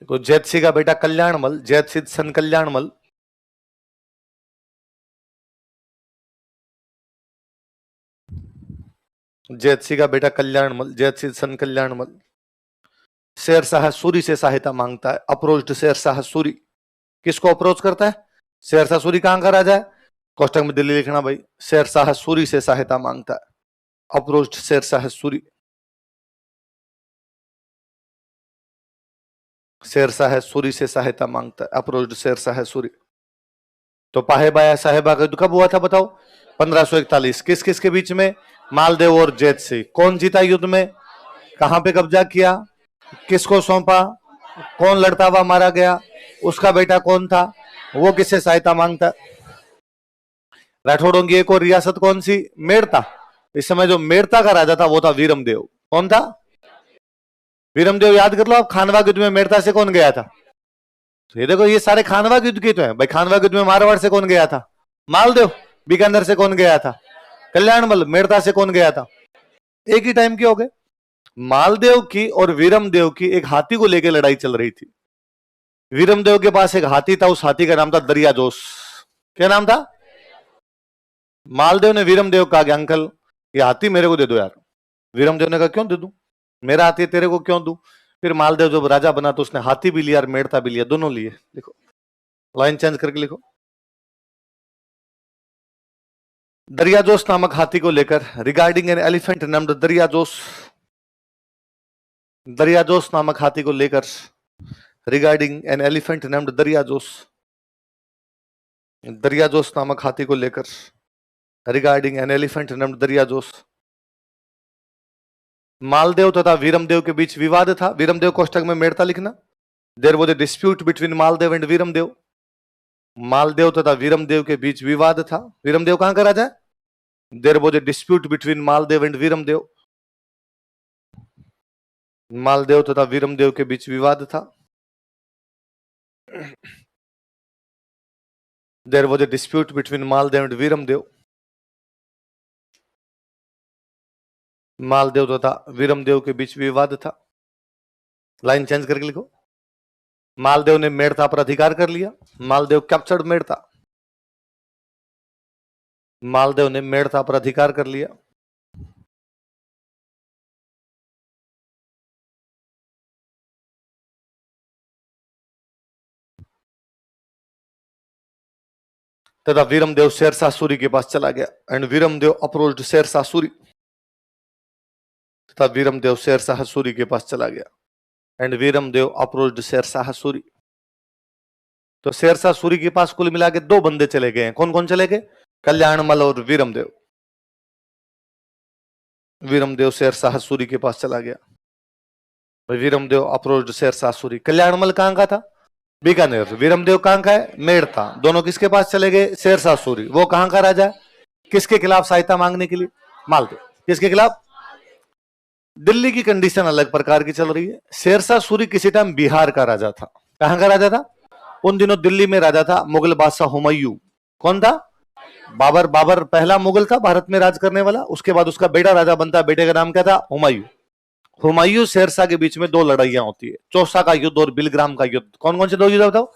Speaker 1: देखो, जैत सिंह का बेटा कल्याणमल, जैत सिंह सन कल्याणमल, जैत सिंह का बेटा कल्याणमल, जैत सिंह सन कल्याणमल शेरशाह सूरी से सहायता मांगता है। अप्रोच्ड शेरशाह सूरी। किसको अप्रोच करता है? शेरशाह सूरी कहां का राजा है? कोष्टक में दिल्ली लिखना भाई। शेरशाह सूरी से सहायता मांगता है। अप्रोच्ड शेरशाह सूरी। शेरशाह सूरी से सहायता मांगता है। अप्रोच्ड शेरशाह सूरी। तो पाहेबा साहेबा का युद्ध कब हुआ था बताओ? 1541। किस किस के बीच में? मालदेव और जैत सिंह। कौन जीता युद्ध में? कहां पे कब्जा किया? किसको सौंपा? कौन लड़ता हुआ मारा गया? उसका बेटा कौन था? वो किससे सहायता मांगता? राठौड़ों की एक और रियासत कौन सी? मेड़ता। इस समय जो मेड़ता का राजा था वो था वीरमदेव। कौन था? वीरमदेव। याद कर लो आप, खानवा युद्ध में मेड़ता से कौन गया था? तो ये देखो, ये सारे खानवा युद्ध के तो हैं भाई। खानवा युद्ध में मारवाड़ से कौन गया था? मालदेव। बीकानेर से कौन गया था? कल्याणमल। मेड़ता से कौन गया था? एक ही टाइम के हो गए। मालदेव की और वीरमदेव की एक हाथी को लेकर लड़ाई चल रही थी। वीरमदेव के पास एक हाथी था, उस हाथी का नाम था दरिया जोश। क्या नाम था? मालदेव ने वीरमदेव कहा कि अंकल ये हाथी मेरे को दे दो यार। वीरमदेव ने कहा क्यों दे दूं, मेरा हाथी तेरे को क्यों दूं। फिर मालदेव जब राजा बना तो उसने हाथी भी लिया और मेड़ता भी लिया, दोनों लिए। देखो, लाइन चेंज करके लिखो। दरिया जोश नामक हाथी को लेकर, रिगार्डिंग एन एलिफेंट नेम्ड दरिया जोश। दरिया जोश नामक हाथी को लेकर, रिगार्डिंग एन एलिफेंट नेम्ड दरिया जोश। दरिया जोश नामक हाथी को लेकर, रिगार्डिंग एन एलिफेंट नेम्ड दरिया जोश। मालदेव तथा वीरमदेव के बीच विवाद था। वीरमदेव कोष्टक में मेड़ता लिखना। There was a dispute between Maldev and Veeramdev. Maldev तथा वीरमदेव के बीच विवाद था। वीरमदेव कहां का राजा है? There was a dispute between Maldev and Veeramdev. Maldev तथा वीरमदेव के बीच विवाद था। There was a dispute between Maldev and Veeramdev. Maldev तथा वीरमदेव के बीच विवाद था। लाइन चेंज करके लिखो। मालदेव ने मेड़ता पर अधिकार कर लिया। मालदेव कैप्चर्ड मेड़ता। मालदेव ने मेड़ता पर अधिकार कर लिया। तथा वीरमदेव शेरशाह सूरी के पास चला गया एंड वीरमदेव अप्रोच्ड शेरशाह सूरी। तथा वीरमदेव शेरशाह सूरी के पास चला गया एंड वीरमदेव अप्रोच्ड शेरशाह सूरी। तो शेरशाह सूरी के पास कुल मिला के दो बंदे चले गए हैं। कौन कौन चले गए? कल्याणमल और वीरमदेव। वीरमदेव शेरशाह सूरी के पास चला गया। वीरमदेव अप्रोच्ड शेरशाह सूरी। कल्याणमल कहां का था? बीकानेर। वीरमदेव कहां का है? मेड़ता। दोनों किसके पास चले गए? शेरशाह सूरी। वो कहां का राजा है? किसके खिलाफ सहायता मांगने के लिए? मालदेव। किसके खिलाफ? दिल्ली की कंडीशन अलग प्रकार की चल रही है। शेरशाह सूरी किसी टाइम बिहार का राजा था। कहां का राजा था? उन दिनों दिल्ली में राजा था मुगल बादशाह हुमायूं। कौन था? बाबर। बाबर पहला मुगल था भारत में राज करने वाला। उसके बाद उसका बेटा राजा बनता है। बेटे का नाम क्या था? हुमायूं। हुमायूं शेरशाह के बीच में दो लड़ाइयां होती है, चौसा का युद्ध और बिलग्राम का युद्ध। कौन कौन से दो युद्ध बताओ?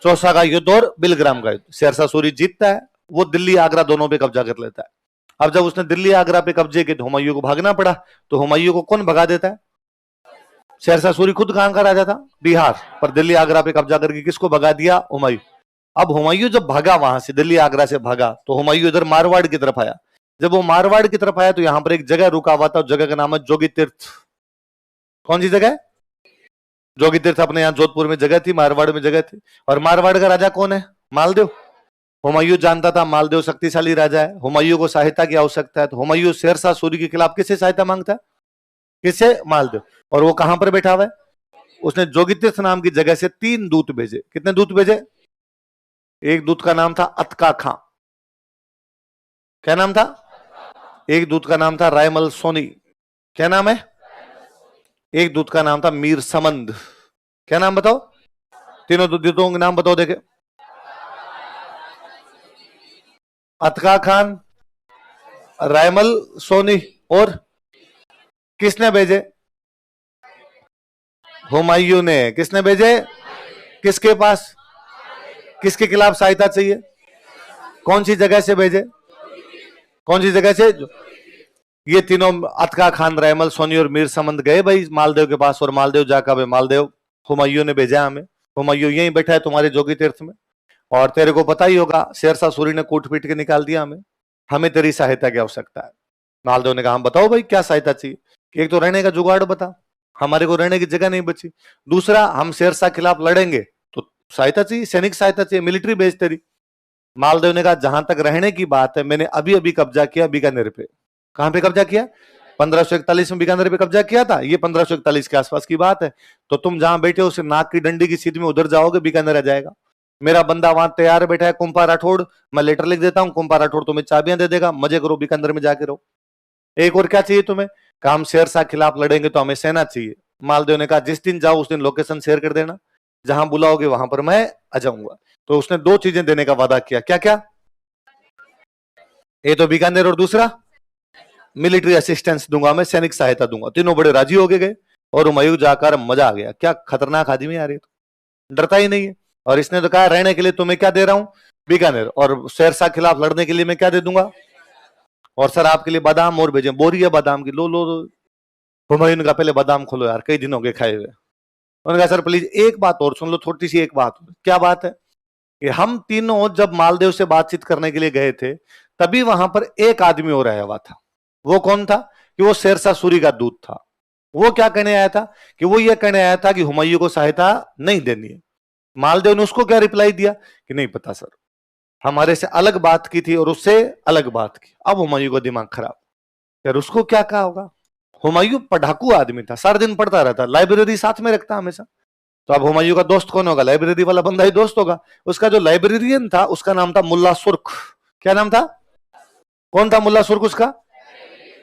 Speaker 1: चौसा का युद्ध और बिलग्राम का युद्ध। शेरशाह सूरी जीतता है, वो दिल्ली आगरा दोनों पे कब्जा कर लेता है। अब जब उसने दिल्ली आगरा पे कब्जे किए तो हुमायूं को भागना पड़ा। तो हुमायूं को कौन भगा देता है? शेरशाह सूरी खुद कहां का राजा था? बिहार। पर दिल्ली आगरा पे कब्जा करके किसको भगा दिया? हुमायूं। अब हुमायूं जब भागा वहां से, दिल्ली आगरा से भागा, तो हुमायूं इधर मारवाड़ की तरफ आया। जब वो मारवाड़ की तरफ आया तो यहां पर एक जगह रुका हुआ था, उस जगह का नाम है जोगी तीर्थ। कौन सी जगह? जोगी तीर्थ। अपने यहां जोधपुर में जगह थी, मारवाड़ में जगह थी। और मारवाड़ का राजा कौन है? मालदेव। हुमायूं जानता था मालदेव शक्तिशाली राजा है, हुमायूं को सहायता की आवश्यकता है। तो हुमायूं शेरशाह सूरी के खिलाफ किससे सहायता मांगता है? किससे? मालदेव। और वो कहां पर बैठा हुआ है? उसने जोगी तीर्थ नाम की जगह से 3 दूत भेजे। कितने दूत भेजे? एक दूत का नाम था अतका खां। क्या नाम था? एक दूत का नाम था रायमल सोनी। क्या नाम है? एक दूत का नाम था मीर समंद। क्या नाम बताओ? तीनों दूतों के नाम बताओ देखे। अतका खान, रायमल सोनी, और किसने भेजे? हुमायूं ने। किसने भेजे? किसके पास? किसके खिलाफ सहायता चाहिए? कौन सी जगह से भेजे? कौन सी जगह से? ये तीनों अतका खान, रायमल सोनी और मीर समंद गए भाई मालदेव के पास। और मालदेव जाकर मालदेव, हुमायूं ने भेजा हमें, हुमायूं यहीं बैठा है तुम्हारे जोगी तीर्थ में, और तेरे को पता ही होगा शेरशाह सूरी ने कूट पीट के निकाल दिया हमें तेरी सहायता की आवश्यकता है। मालदेव ने कहा बताओ भाई क्या सहायता चाहिए? एक तो रहने का जुगाड़ बता, हमारे को रहने की जगह नहीं बची। दूसरा, हम शेरशाह के खिलाफ लड़ेंगे तो सहायता चाहिए, सैनिक सहायता चाहिए, मिलिट्री बेस तेरी। मालदेव ने कहा जहां तक रहने की बात है, मैंने अभी अभी कब्जा किया बीकानेर पे। कहां पे कब्जा किया? 1541 में बीकानेर पे कब्जा किया था। ये 1541 के आसपास की बात है। तो तुम जहां बैठे हो, नाक की डंडी की सीध में उधर जाओगे, बीकानेर आ जाएगा। मेरा बंदा वहां तैयार बैठा है, कुंपा राठौड़। मैं लेटर लिख देता हूं, कुंपा राठौड़ तुम्हें चाबियां दे देगा, मजे करो, बीकानेर में जाके रहो। एक और क्या चाहिए तुम्हें? काम शेरशाह खिलाफ लड़ेंगे तो हमें सेना चाहिए। मालदेव ने कहा जिस दिन जाओ उस दिन लोकेशन शेयर कर देना, जहां बुलाओगे वहां पर मैं आ जाऊंगा। तो उसने 2 चीजें देने का वादा किया। क्या क्या? ये तो बीकानेर, और दूसरा मिलिट्री असिस्टेंस दूंगा, मैं सैनिक सहायता दूंगा। तीनों बड़े राजी हो गए। और हुमायूं जाकर मजा आ गया, क्या खतरनाक आदमी आ रही है, तो डरता ही नहीं है। और इसने तो कहा रहने के लिए तुम्हें क्या दे रहा हूं? बीकानेर। और शेरशाह खिलाफ लड़ने के लिए मैं क्या दे दूंगा? और सर आपके लिए बादाम और भेजे, बोरी है बादाम की, लो लो लो। हुमायूं ने कहा पहले बादाम खोलो यार, कई दिन हो गए खाए हुए। उन्होंने कहा सर प्लीज एक बात और सुन लो, छोटी सी एक बात। क्या बात है? कि हम तीनों जब मालदेव से बातचीत करने के लिए गए थे, तभी वहां पर एक आदमी और आया हुआ था। वो कौन था? कि वो शेरशाह सूरी का दूत था। वो क्या कहने आया था? कि वो ये कहने आया था कि हुमायूं को सहायता नहीं देनी है। मालदेव ने उसको क्या रिप्लाई दिया? कि नहीं पता सर, हमारे से अलग बात की थी और उससे अलग बात की। अब हुमायूं का दिमाग खराब, यार उसको क्या कहा होगा। हुमायूं पढ़ाकू आदमी था, सारा दिन पढ़ता रहता, लाइब्रेरी साथ में रखता हमेशा। तो अब हुमायूं का दोस्त कौन होगा? लाइब्रेरी वाला बंदा ही दोस्त होगा। उसका जो लाइब्रेरियन था उसका नाम था मुल्ला सुर्ख। क्या नाम था? कौन था मुल्ला सुर्ख?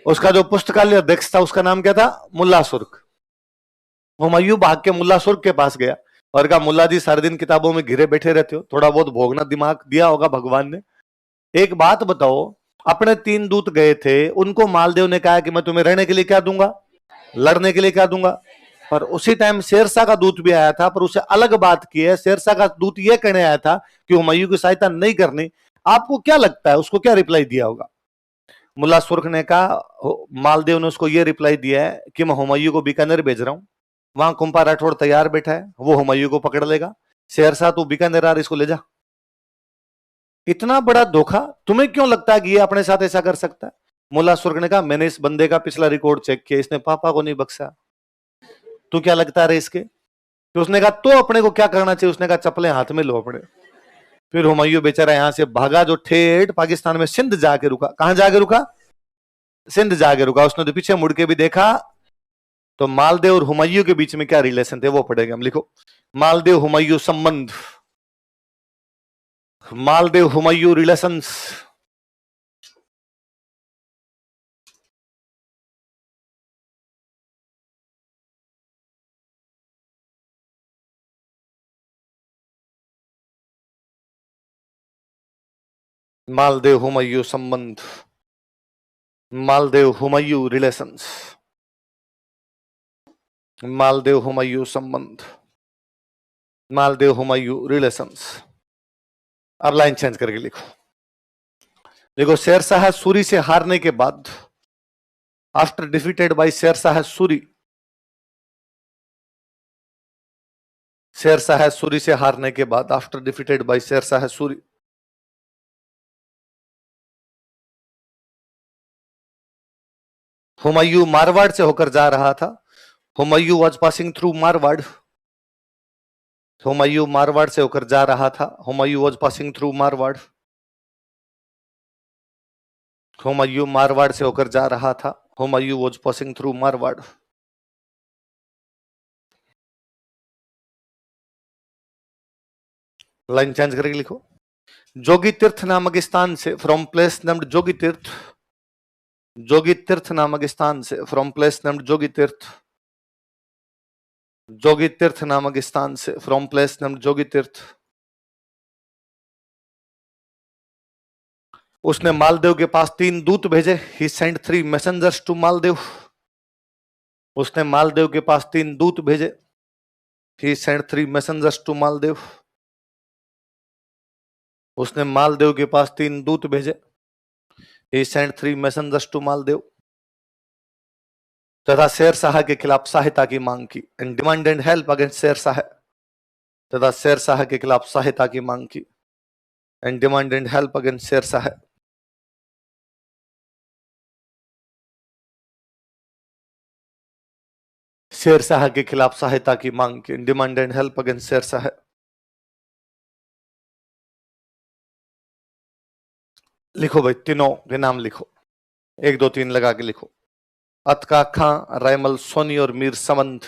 Speaker 1: उसका जो पुस्तकालय अध्यक्ष था उसका नाम क्या था? मुल्ला सुर्ख। हुमायूं भाग के मुल्ला सुर्ख के पास गया और कहा मुल्ला जी सारे दिन किताबों में घिरे बैठे रहते हो, थोड़ा बहुत भोगना दिमाग दिया होगा भगवान ने। एक बात बताओ, अपने 3 दूत गए थे, उनको मालदेव ने कहा कि मैं तुम्हें रहने के लिए क्या दूंगा, लड़ने के लिए क्या दूंगा। पर उसी टाइम शेरशाह का दूत भी आया था, पर उसे अलग बात की है। शेरशाह का दूत यह कहने आया था कि हुमायूं की सहायता नहीं करनी। आपको क्या लगता है उसको क्या रिप्लाई दिया होगा? मुल्ला सुर्ख ने कहा, मालदेव ने उसको यह रिप्लाई दिया है कि मैं हुमायूं को बीकानेर भेज रहा हूं, वहां कुंपा राठौड़ तैयार बैठा है, वो हुमायूं को पकड़ लेगा। शेरशाह तू बीकानेर आ, इसको ले जा। इतना बड़ा धोखा, तुम्हें क्यों लगता है कि ये अपने साथ ऐसा कर सकता है? मुल्ला सुर्ख ने कहा, मैंने इस बंदे का पिछला रिकॉर्ड चेक किया, इसने पापा को नहीं बख्शा। तू क्या लगता है इसके? तो उसने कहा तो अपने को क्या करना चाहिए? उसने कहा चप्पलें हाथ में लो अपने। फिर हुमायूं बेचारा यहां से भागा, जो ठेठ पाकिस्तान में सिंध जाके रुका। कहां जाके रुका? सिंध जाके रुका। उसने तो पीछे मुड़ के भी देखा, तो मालदेव और हुमायूं के बीच में क्या रिलेशन थे वो पढ़ेंगे हम। लिखो, मालदेव हुमायूं संबंध, मालदेव हुमायूं रिलेशंस। मालदेव हुमायूं संबंध, मालदेव हुमायूं रिलेशंस, मालदेव हुमायूं संबंध, मालदेव हुमायूं रिलेशंस। अब लाइन चेंज करके लिखो। देखो, शेरशाह सूरी से हारने के बाद, after defeated by Sher Shah Suri, Sher Shah Suri से हारने के बाद, after defeated by Sher Shah Suri, Humayun Marwar से होकर जा रहा था। Humayun was passing through Marwar, Humayun Marwar से होकर जा रहा था। Humayun was passing through Marwar, Humayun Marwar से होकर जा रहा था। Humayun was passing through Marwar. Line change करके लिखो। जोगी तीर्थ नामक स्थान से, फ्रॉम प्लेस नेम्ड जोगी तीर्थ, जोगी तीर्थ नामक स्थान से, फ्रॉम प्लेस नेम्ड जोगी तीर्थ, जोगी तीर्थ नामक स्थान से, फ्रॉम प्लेस नेम्ड जोगी तीर्थ, उसने मालदेव के पास 3 दूत भेजे। He send 3 messengers to Maldev, उसने मालदेव के पास 3 दूत भेजे। He send 3 messengers to Maldev, उसने मालदेव के पास 3 दूत भेजे। He send 3 messengers to Maldev, तथा शेरशाह के खिलाफ सहायता की मांग की। And demanded help against Sher Shah, तथा शेरशाह के खिलाफ सहायता की मांग की। And demanded help against Sher Shah, Sher Shah के खिलाफ सहायता की मांग की। Demanded help against Sher Shah. लिखो भाई, तीनों के नाम लिखो, 1 2 3 लगा के लिखो। अतका खां, रैमल सोनी और मीर समंद।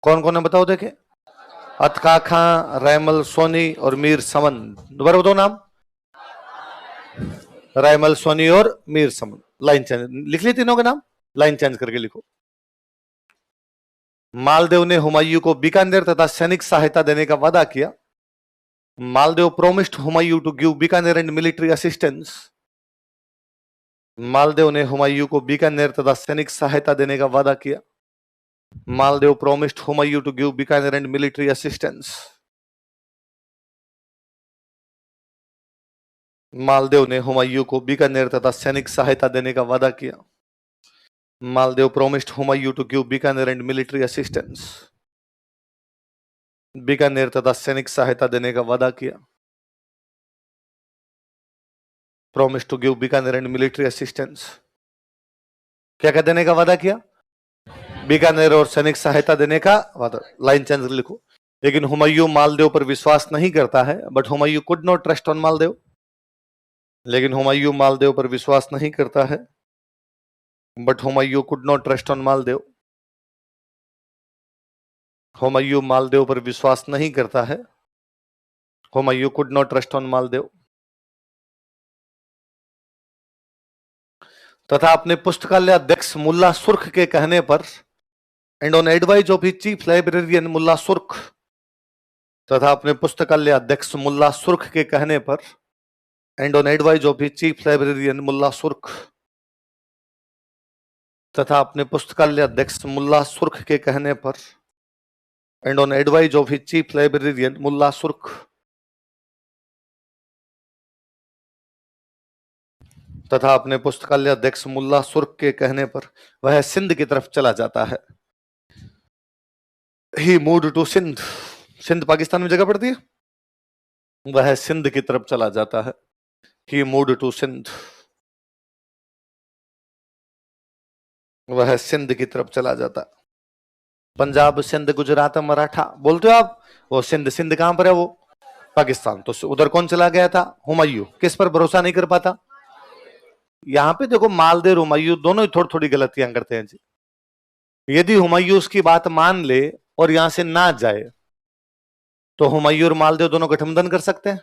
Speaker 1: कौन कौन है बताओ देखे? अतका खां, रैमल सोनी और मीर समंद। दोबारा बताओ नाम। रैमल सोनी और मीर समंद। लाइन चेंज लिख ली तीनों के नाम, लाइन चेंज करके लिखो। मालदेव ने हुमायूं को बीकानेर तथा सैनिक सहायता देने का वादा किया। Maldev promised Humayun to give Bikaner and military assistance, Maldev ने हुमायूं को बीकानेर तथा सैनिक सहायता देने का वादा किया। Maldev promised Humayun to give Bikaner and military assistance, Maldev ने हुमायूं को बीकानेर तथा सैनिक सहायता देने का वादा किया। Maldev promised Humayun to give Bikaner and military assistance, Bikaner तथा सैनिक सहायता देने का वादा किया। Promise to give Bikaner and military assistance, क्या क्या देने का वादा किया? बीकानेर और सैनिक सहायता देने का वादा। लाइन चेंज लिखो। लेकिन हुमायूं मालदेव पर विश्वास नहीं करता है, but Humayun could not trust on Maldev, लेकिन हुमायूं मालदेव पर विश्वास नहीं करता है, but Humayun could not trust on Maldev, Humayun Maldev पर विश्वास नहीं करता है, Humayun could not trust on Maldev, तथा अपने पुस्तकालय अध्यक्ष मुल्ला सुर्ख के कहने पर, and on advise of his chief librarian Mulla Surkh, तथा अपने पुस्तकालय अध्यक्ष मुल्ला सुर्ख के कहने पर, and on advise of his chief librarian Mulla Surkh, तथा अपने पुस्तकालय अध्यक्ष मुल्ला सुर्ख के कहने पर, and on advice of his chief librarian Mullah Surk तथा अपने पुस्तकालय अध्यक्ष मुल्ला सुर्ख के कहने पर वह सिंध की तरफ चला जाता है। He moved to Sindh, Sindh Pakistan में जगह पड़ती है, वह सिंध की तरफ चला जाता है। He moved to सिंध, वह सिंध की तरफ चला जाता। पंजाब, सिंध, गुजरात, मराठा बोलते हो आप, वो सिंध, सिंध कहां पर है? वो पाकिस्तान। तो उधर कौन चला गया था? हुमायूं। किस पर भरोसा नहीं कर पाता? यहां पे देखो, मालदेव हुमायूं दोनों ही थोड़ी थोड़ी गलतियां करते हैं जी। यदि हुमायूं उसकी बात मान ले और यहां से ना जाए तो हुमायूं और मालदेव दोनों गठबंधन कर सकते हैं।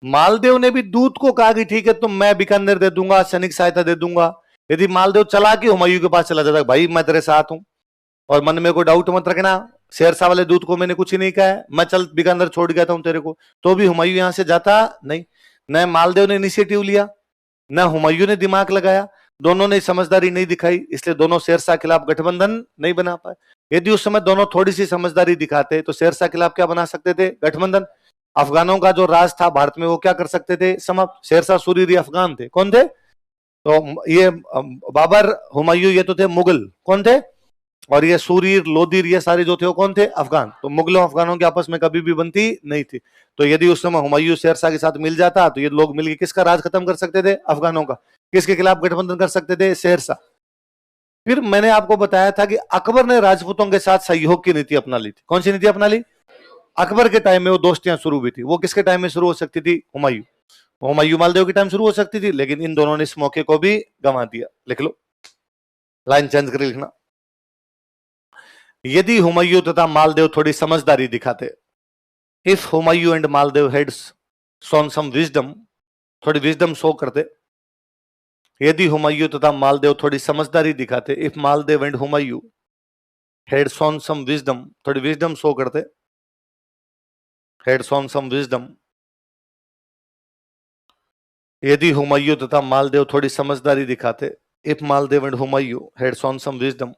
Speaker 1: मालदेव ने भी दूत को कहा कि ठीक है, तुम, मैं बीकानेर दे दूंगा, सैनिक सहायता दे दूंगा। यदि मालदेव चला के हुमायूं के पास चला जाता, भाई मैं तेरे साथ हूं और मन में कोई डाउट मत रखना, शेरशाह वाले दूत को मैंने कुछ नहीं कहा है, मैं चल बीकानेर छोड़ गया था तेरे को, तो भी हुमायूं यहां से जाता नहीं। न मालदेव ने इनिशिएटिव लिया, न हुमायूं ने दिमाग लगाया, दोनों ने समझदारी नहीं दिखाई, इसलिए दोनों शेरशाह खिलाफ गठबंधन नहीं बना पाए। यदि उस समय दोनों थोड़ी सी समझदारी दिखाते तो शेरशाह खिलाफ क्या बना सकते थे? गठबंधन। अफगानों का जो राज था भारत में वो क्या कर सकते थे? समाप्त। शेरशाह सूरी अफगान थे। कौन थे? तो ये बाबर, हुमायूं, ये तो थे मुगल। कौन थे? और ये सूरीर, लोदीर, ये सारे जो थे वो कौन थे? अफगान। तो मुगलों अफगानों की आपस में कभी भी बनती नहीं थी। तो यदि उस समय हुमायूं शेरशाह के साथ मिल जाता तो ये लोग मिलकर किसका राज खत्म कर सकते थे? अफगानों का। किसके खिलाफ गठबंधन कर सकते थे? शेरशाह। फिर मैंने आपको बताया था कि अकबर ने राजपूतों के साथ सहयोग की नीति अपना ली थी। कौन सी नीति अपना ली? अकबर के टाइम में वो दोस्तियां शुरू हुई थी। वो किसके टाइम में शुरू हो सकती थी? हुमायूं। हुमायूं मालदेव के टाइम शुरू हो सकती थी, लेकिन इन दोनों ने इस मौके को भी गंवा दिया। लिख लो, लाइन चेंज करके लिखना। यदि हुमायूं तथा मालदेव थोड़ी समझदारी दिखाते, if Humayun and Maldev had shown some wisdom, थोड़ी विजडम शो करते, यदि हुमायूं तथा मालदेव थोड़ी समझदारी दिखाते, if Maldev and Humayun had shown some wisdom, थोड़ी विजडम शो करते, हैड शोन सम विजडम, यदि हुमायूं तथा मालदेव थोड़ी समझदारी दिखाते, if Maldev and Humayun had shown some wisdom,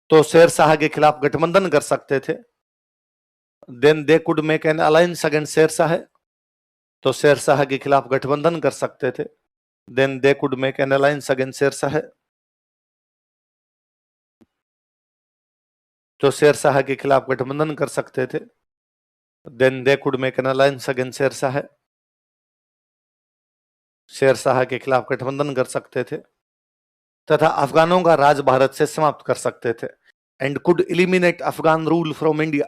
Speaker 1: तो शेरशाह के खिलाफ गठबंधन कर सकते थे। Then they could make an alliance against Sher Shah, तो शेरशाह के खिलाफ गठबंधन कर सकते थे। Then they could make an alliance against Sher Shah, तो शेरशाह के खिलाफ गठबंधन कर सकते थे। Then they could make an alliance against Sher Shah, Sher Shah के खिलाफ गठबंधन कर सकते थे तथा अफगानों का राज भारत से समाप्त कर सकते थे। And could eliminate Afghan rule from India,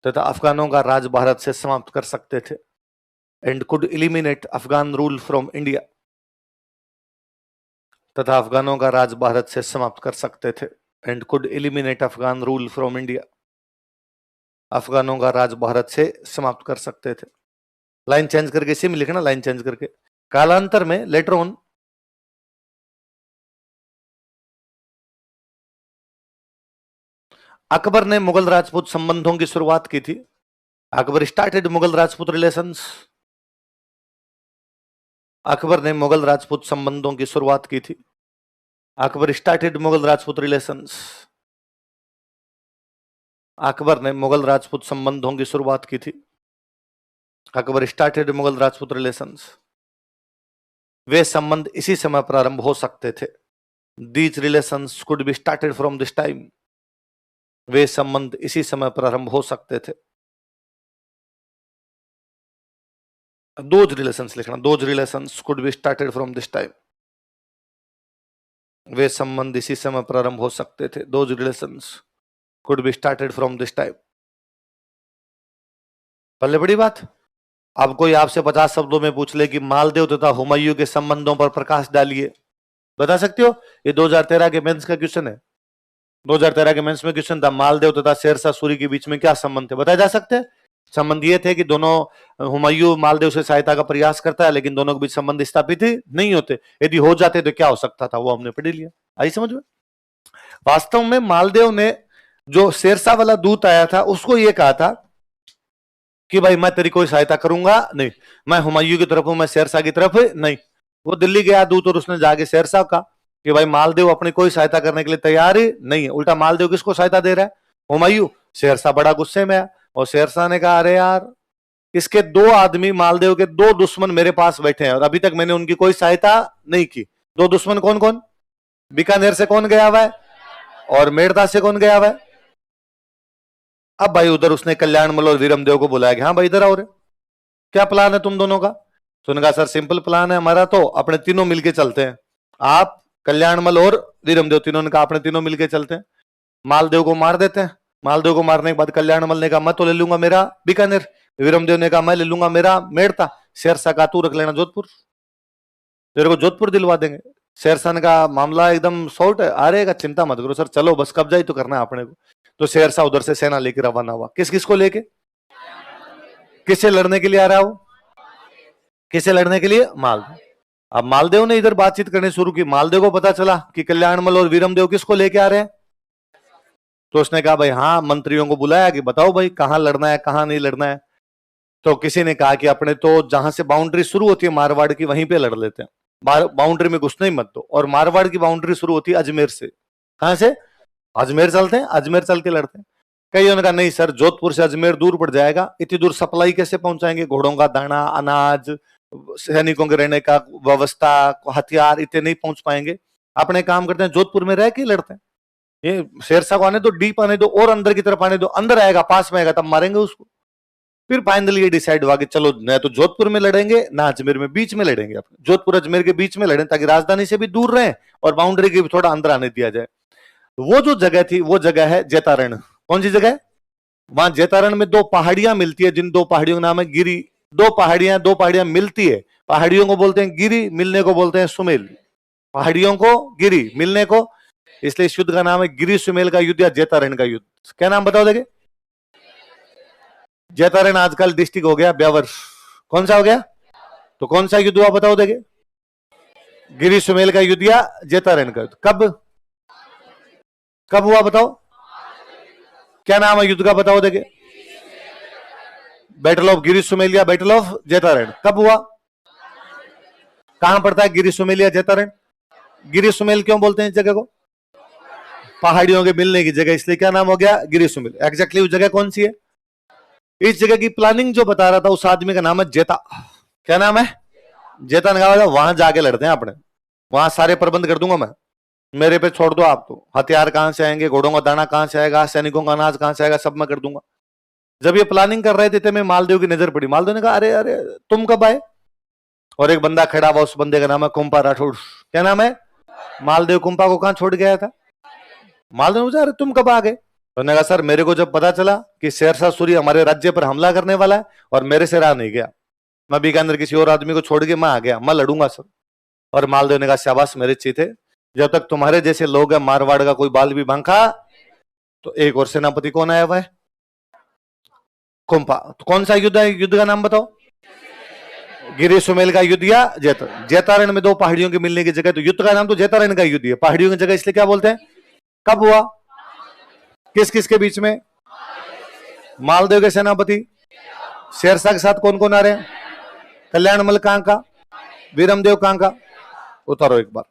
Speaker 1: तथा अफगानों का राज भारत से समाप्त कर सकते थे। And could eliminate Afghan rule from India, तथा अफगानों का राज भारत से समाप्त कर सकते थे। And could eliminate Afghan rule from India, अफगानों का राज भारत से समाप्त कर सकते थे। लाइन चेंज करके सिम लिखना, लाइन चेंज करके। कालांतर में लेटर ऑन अकबर ने मुगल राजपूत संबंधों की शुरुआत की थी। अकबर स्टार्टेड मुगल राजपूत रिलेशंस, अकबर ने मुगल राजपूत संबंधों की शुरुआत की थी। अकबर स्टार्टेड मुगल राजपूत रिलेशंस, अकबर ने मुगल राजपूत संबंधों की शुरुआत की थी। अकबर स्टार्टेड मुगल राजपूत रिलेशंस, वे संबंध इसी समय प्रारंभ हो सकते थे। These relations could be started from this time, वे संबंध इसी समय प्रारंभ हो सकते थे। दोज रिलेशंस लिखना, those relations could be started from this time, वे संबंध इसी समय प्रारंभ हो सकते थे। Those relations could be started from this time. पहले बड़ी बात, अब कोई आपसे 50 शब्दों में पूछ ले कि मालदेव तथा हुमायूं के संबंधों पर प्रकाश डालिए, बता सकते हो? ये 2013 के मेंस का क्वेश्चन है। 2013 के मेंस में क्वेश्चन था, मालदेव तथा शेरशाह सूरी के बीच में क्या संबंध थे? बताए जा सकते हैं। संबंध ये थे कि दोनों, हुमायूं मालदेव से सहायता का प्रयास करता है, लेकिन दोनों के बीच संबंध स्थापित नहीं होते। यदि हो जाते तो क्या हो सकता था, वो हमने पढ़ लिया। आई समझ में? वास्तव में मालदेव ने, जो शेरशाह वाला दूत आया था, उसको ये कहा था कि भाई मैं तेरी कोई सहायता करूंगा नहीं, मैं हुमायूं की तरफ हूं, मैं शेरशाह की तरफ नहीं। वो दिल्ली गया दूत और उसने जाके शेरशाह कहा कि भाई मालदेव अपनी कोई सहायता करने के लिए तैयार ही नहीं है। उल्टा मालदेव किसको सहायता दे रहा है? हुमायूं। शेरशाह बड़ा गुस्से में आया और शेरशाह ने कहा अरे यार, इसके दो आदमी, मालदेव के दो दुश्मन मेरे पास बैठे हैं और अभी तक मैंने उनकी कोई सहायता नहीं की। दो दुश्मन कौन कौन? बीकानेर से कौन गया हुआ है और मेड़ता से कौन गया हुआ है? अब भाई उधर उसने कल्याणमल और वीरमदेव को बुलाया कि हाँ भाई इधर आओ रे, क्या प्लान है तुम दोनों का? तो उन्होंने कहा सर सिंपल प्लान है हमारा, तो अपने तीनों मिलके चलते हैं। आप, कल्याणमल और वीरमदेव, तीनों ने कहा अपने तीनों मिलके चलते हैं, मालदेव को मार देते हैं। मालदेव को मारने के बाद कल्याणमल ने कहा मैं तो ले लूंगा मेरा बीकानेर, वीरमदेव ने कहा मैं ले लूंगा मेरा मेड़ता, शेरशाह का तू रख लेना जोधपुर, तेरे को जोधपुर दिलवा देंगे। शेरशाह का मामला एकदम सॉर्ट है, अरे का चिंता मत करो सर, चलो बस कब्जा ही तो करना है अपने को। तो शेरशाह उधर से सेना लेकर रवाना हुआ। किस किस को लेके? किससे लड़ने के लिए आ रहा है वो? किससे लड़ने के लिए? मालदेव। अब मालदेव ने इधर बातचीत करनी शुरू की। मालदेव को पता चला कि कल्याणमल और वीरमदेव किसको लेके आ रहे हैं, तो उसने कहा भाई हाँ, मंत्रियों को बुलाया कि बताओ भाई कहां लड़ना है कहां नहीं लड़ना है। तो किसी ने कहा कि अपने तो जहां से बाउंड्री शुरू होती है मारवाड़ की, वहीं पे लड़ लेते हैं, बाउंड्री में घुसने ही मत दो। और मारवाड़ की बाउंड्री शुरू होती है अजमेर से। कहां से? अजमेर चलते हैं, अजमेर चल के लड़ते हैं। कईयों ने कहा नहीं सर, जोधपुर से अजमेर दूर पड़ जाएगा, इतनी दूर सप्लाई कैसे पहुंचाएंगे, घोड़ों का दाना, अनाज, सैनिकों के रहने का व्यवस्था, हथियार इतने नहीं पहुंच पाएंगे। अपने काम करते हैं जोधपुर में रह के लड़ते हैं। ये शेरशाह को आने दो, डीप आने दो और अंदर की तरफ आने दो, अंदर आएगा पास में आएगा तब मारेंगे उसको। फिर फाइनली ये डिसाइड हुआ कि चलो न तो जोधपुर में लड़ेंगे ना अजमेर में, बीच में लड़ेंगे, अपने जोधपुर अजमेर के बीच में लड़ें ताकि राजधानी से भी दूर रहें और बाउंड्री के भी थोड़ा अंदर आने दिया जाए। वो जो जगह थी वो जगह है जैतारण। कौन सी जगह है? वहां जैतारण में दो पहाड़ियां मिलती है, जिन दो पहाड़ियों का नाम है गिरी। दो पहाड़ियां मिलती है, पहाड़ियों को बोलते हैं गिरी, मिलने को बोलते हैं सुमेल। पहाड़ियों को गिरी, मिलने को, इसलिए इस युद्ध का नाम है गिरी सुमेल का युद्ध या जैतारण का युद्ध। क्या नाम बताओ देखे? जैतारण आजकल डिस्ट्रिक्ट हो गया ब्यावर। कौन सा हो गया? तो कौन सा युद्ध हुआ बताओ देखे? गिरी सुमेल का युद्ध या जैतारण का युद्ध। कब कब हुआ बताओ? क्या नाम है युद्ध का बताओ देखे? बैटल ऑफ गिरी सुमेल या बैटल ऑफ जैतारण। कब हुआ? कहां पड़ता है गिरी सुमेल या जैतारण? गिरी सुमेल क्यों बोलते हैं इस जगह को? पहाड़ियों के मिलने की जगह, इसलिए क्या नाम हो गया? गिरी सुमेल। एग्जैक्टली वो जगह कौन सी है? इस जगह की प्लानिंग जो बता रहा था उस आदमी का नाम है जेता। क्या नाम है? जेता ने कहा वहां जाके लड़ते हैं अपने, वहां सारे प्रबंध कर दूंगा मैं, मेरे पे छोड़ दो आप, तो हथियार कहां से आएंगे, घोड़ों का दाना कहां से आएगा, सैनिकों का अनाज कहां से आएगा, सब मैं कर दूंगा। जब ये प्लानिंग कर रहे थे मैं मालदेव की नजर पड़ी। मालदेव ने कहा अरे अरे तुम कब आए? और एक बंदा खड़ा हुआ, उस बंदे का नाम है कुंपा राठौड़। क्या नाम है? मालदेव कुंपा को कहां छोड़ गया था? मालदेव ने पूछा अरे तुम कब आ गए? तो उन्होंने कहा सर मेरे को जब पता चला कि शेरशाह सूरी हमारे राज्य पर हमला करने वाला है और मेरे से रहा नहीं गया, मैं बीकानेर किसी और आदमी को छोड़ के मैं आ गया, मैं लड़ूंगा सर। और मालदेव ने कहा शाबाश मेरे चीते, जब तक तुम्हारे जैसे लोग हैं मारवाड़ का कोई बाल भी बांका। तो एक और सेनापति कौन आया हुआ है? कुंपा। तो कौन सा युद्ध है, युद्ध का नाम बताओ? गिरी सुमेल का युद्ध या जैतारण में दो पहाड़ियों के मिलने की जगह, तो युद्ध का नाम तो जैतारण का युद्ध है, पहाड़ियों की जगह इसलिए क्या बोलते हैं? कब हुआ? किस किस के बीच में? मालदेव के सेनापति शेरशाह के साथ कौन कौन आ रहे हैं? कल्याणमल कहां का? वीरमदेव कहां का? उतारो एक बार।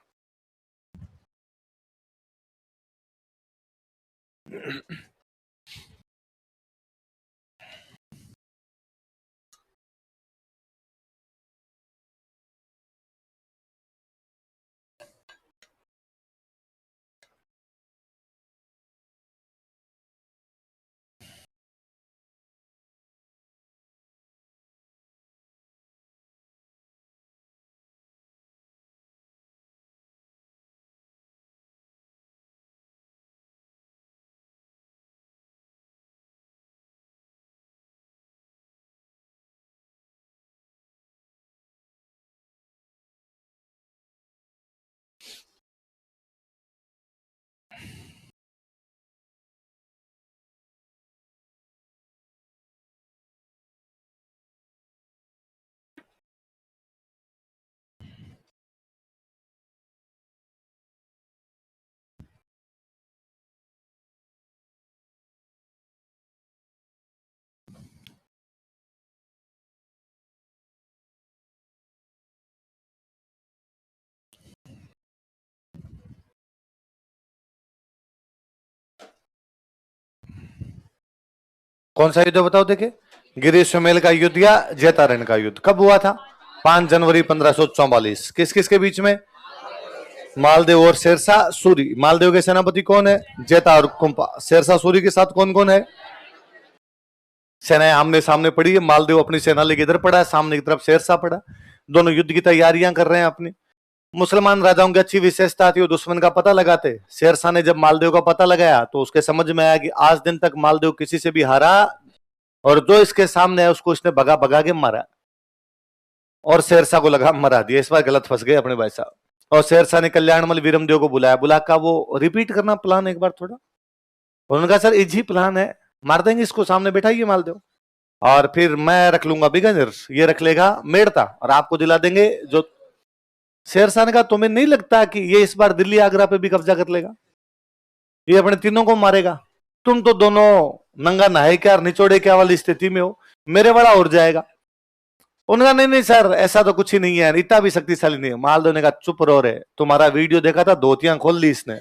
Speaker 1: कौन सा युद्ध बताओ देखे? गिरिश्वमेल का युद्ध या जैतारण का युद्ध कब हुआ था? 5 जनवरी 1544। किस किस के बीच में? मालदेव और शेरशाह सूरी। मालदेव के सेनापति कौन है? जैता और कुंपा। शेरशाह सूरी के साथ कौन कौन है? सेनाएं आमने सामने पड़ी है। मालदेव अपनी सेना लेके इधर पड़ा है, सामने की तरफ शेरशाह पड़ा। दोनों युद्ध की तैयारियां कर रहे हैं अपनी। मुसलमान राजाओं की अच्छी विशेषता थी, वो दुश्मन का पता लगाते। शेरशाह ने जब मालदेव का पता लगाया तो उसके समझ में आया कि आज दिन तक मालदेव किसी से भी हारा, और जो इसके सामने है उसको इसने भगा भगा के मारा, और शेरशाह को लगा मरा दिया। इस बार गलत फंस गए अपने भाई साहब। और शेरशाह ने कल्याणमल वीरमदेव को बुलाया, बुला का वो रिपीट करना प्लान एक बार थोड़ा। उन्होंने कहा सर इजी प्लान है, मार देंगे इसको, सामने बैठाइए मालदेव, और फिर मैं रख लूंगा बिगनर, ये रख लेगा मेड़ता, और आपको दिला देंगे जो। शेरशाह ने कहा तुम्हें नहीं लगता कि ये इस बार दिल्ली आगरा पे भी कब्जा कर लेगा? ये अपने तीनों को मारेगा। तुम तो दोनों नंगा नहाए क्या और निचोड़े क्या वाली स्थिति में हो, मेरे बड़ा उड़ जाएगा। उनका नहीं नहीं सर ऐसा तो कुछ ही नहीं है, इतना भी शक्तिशाली नहीं है। मालदेव ने कहा चुप रहो रे, तुम्हारा वीडियो देखा था, धोतियां खोल ली इसने,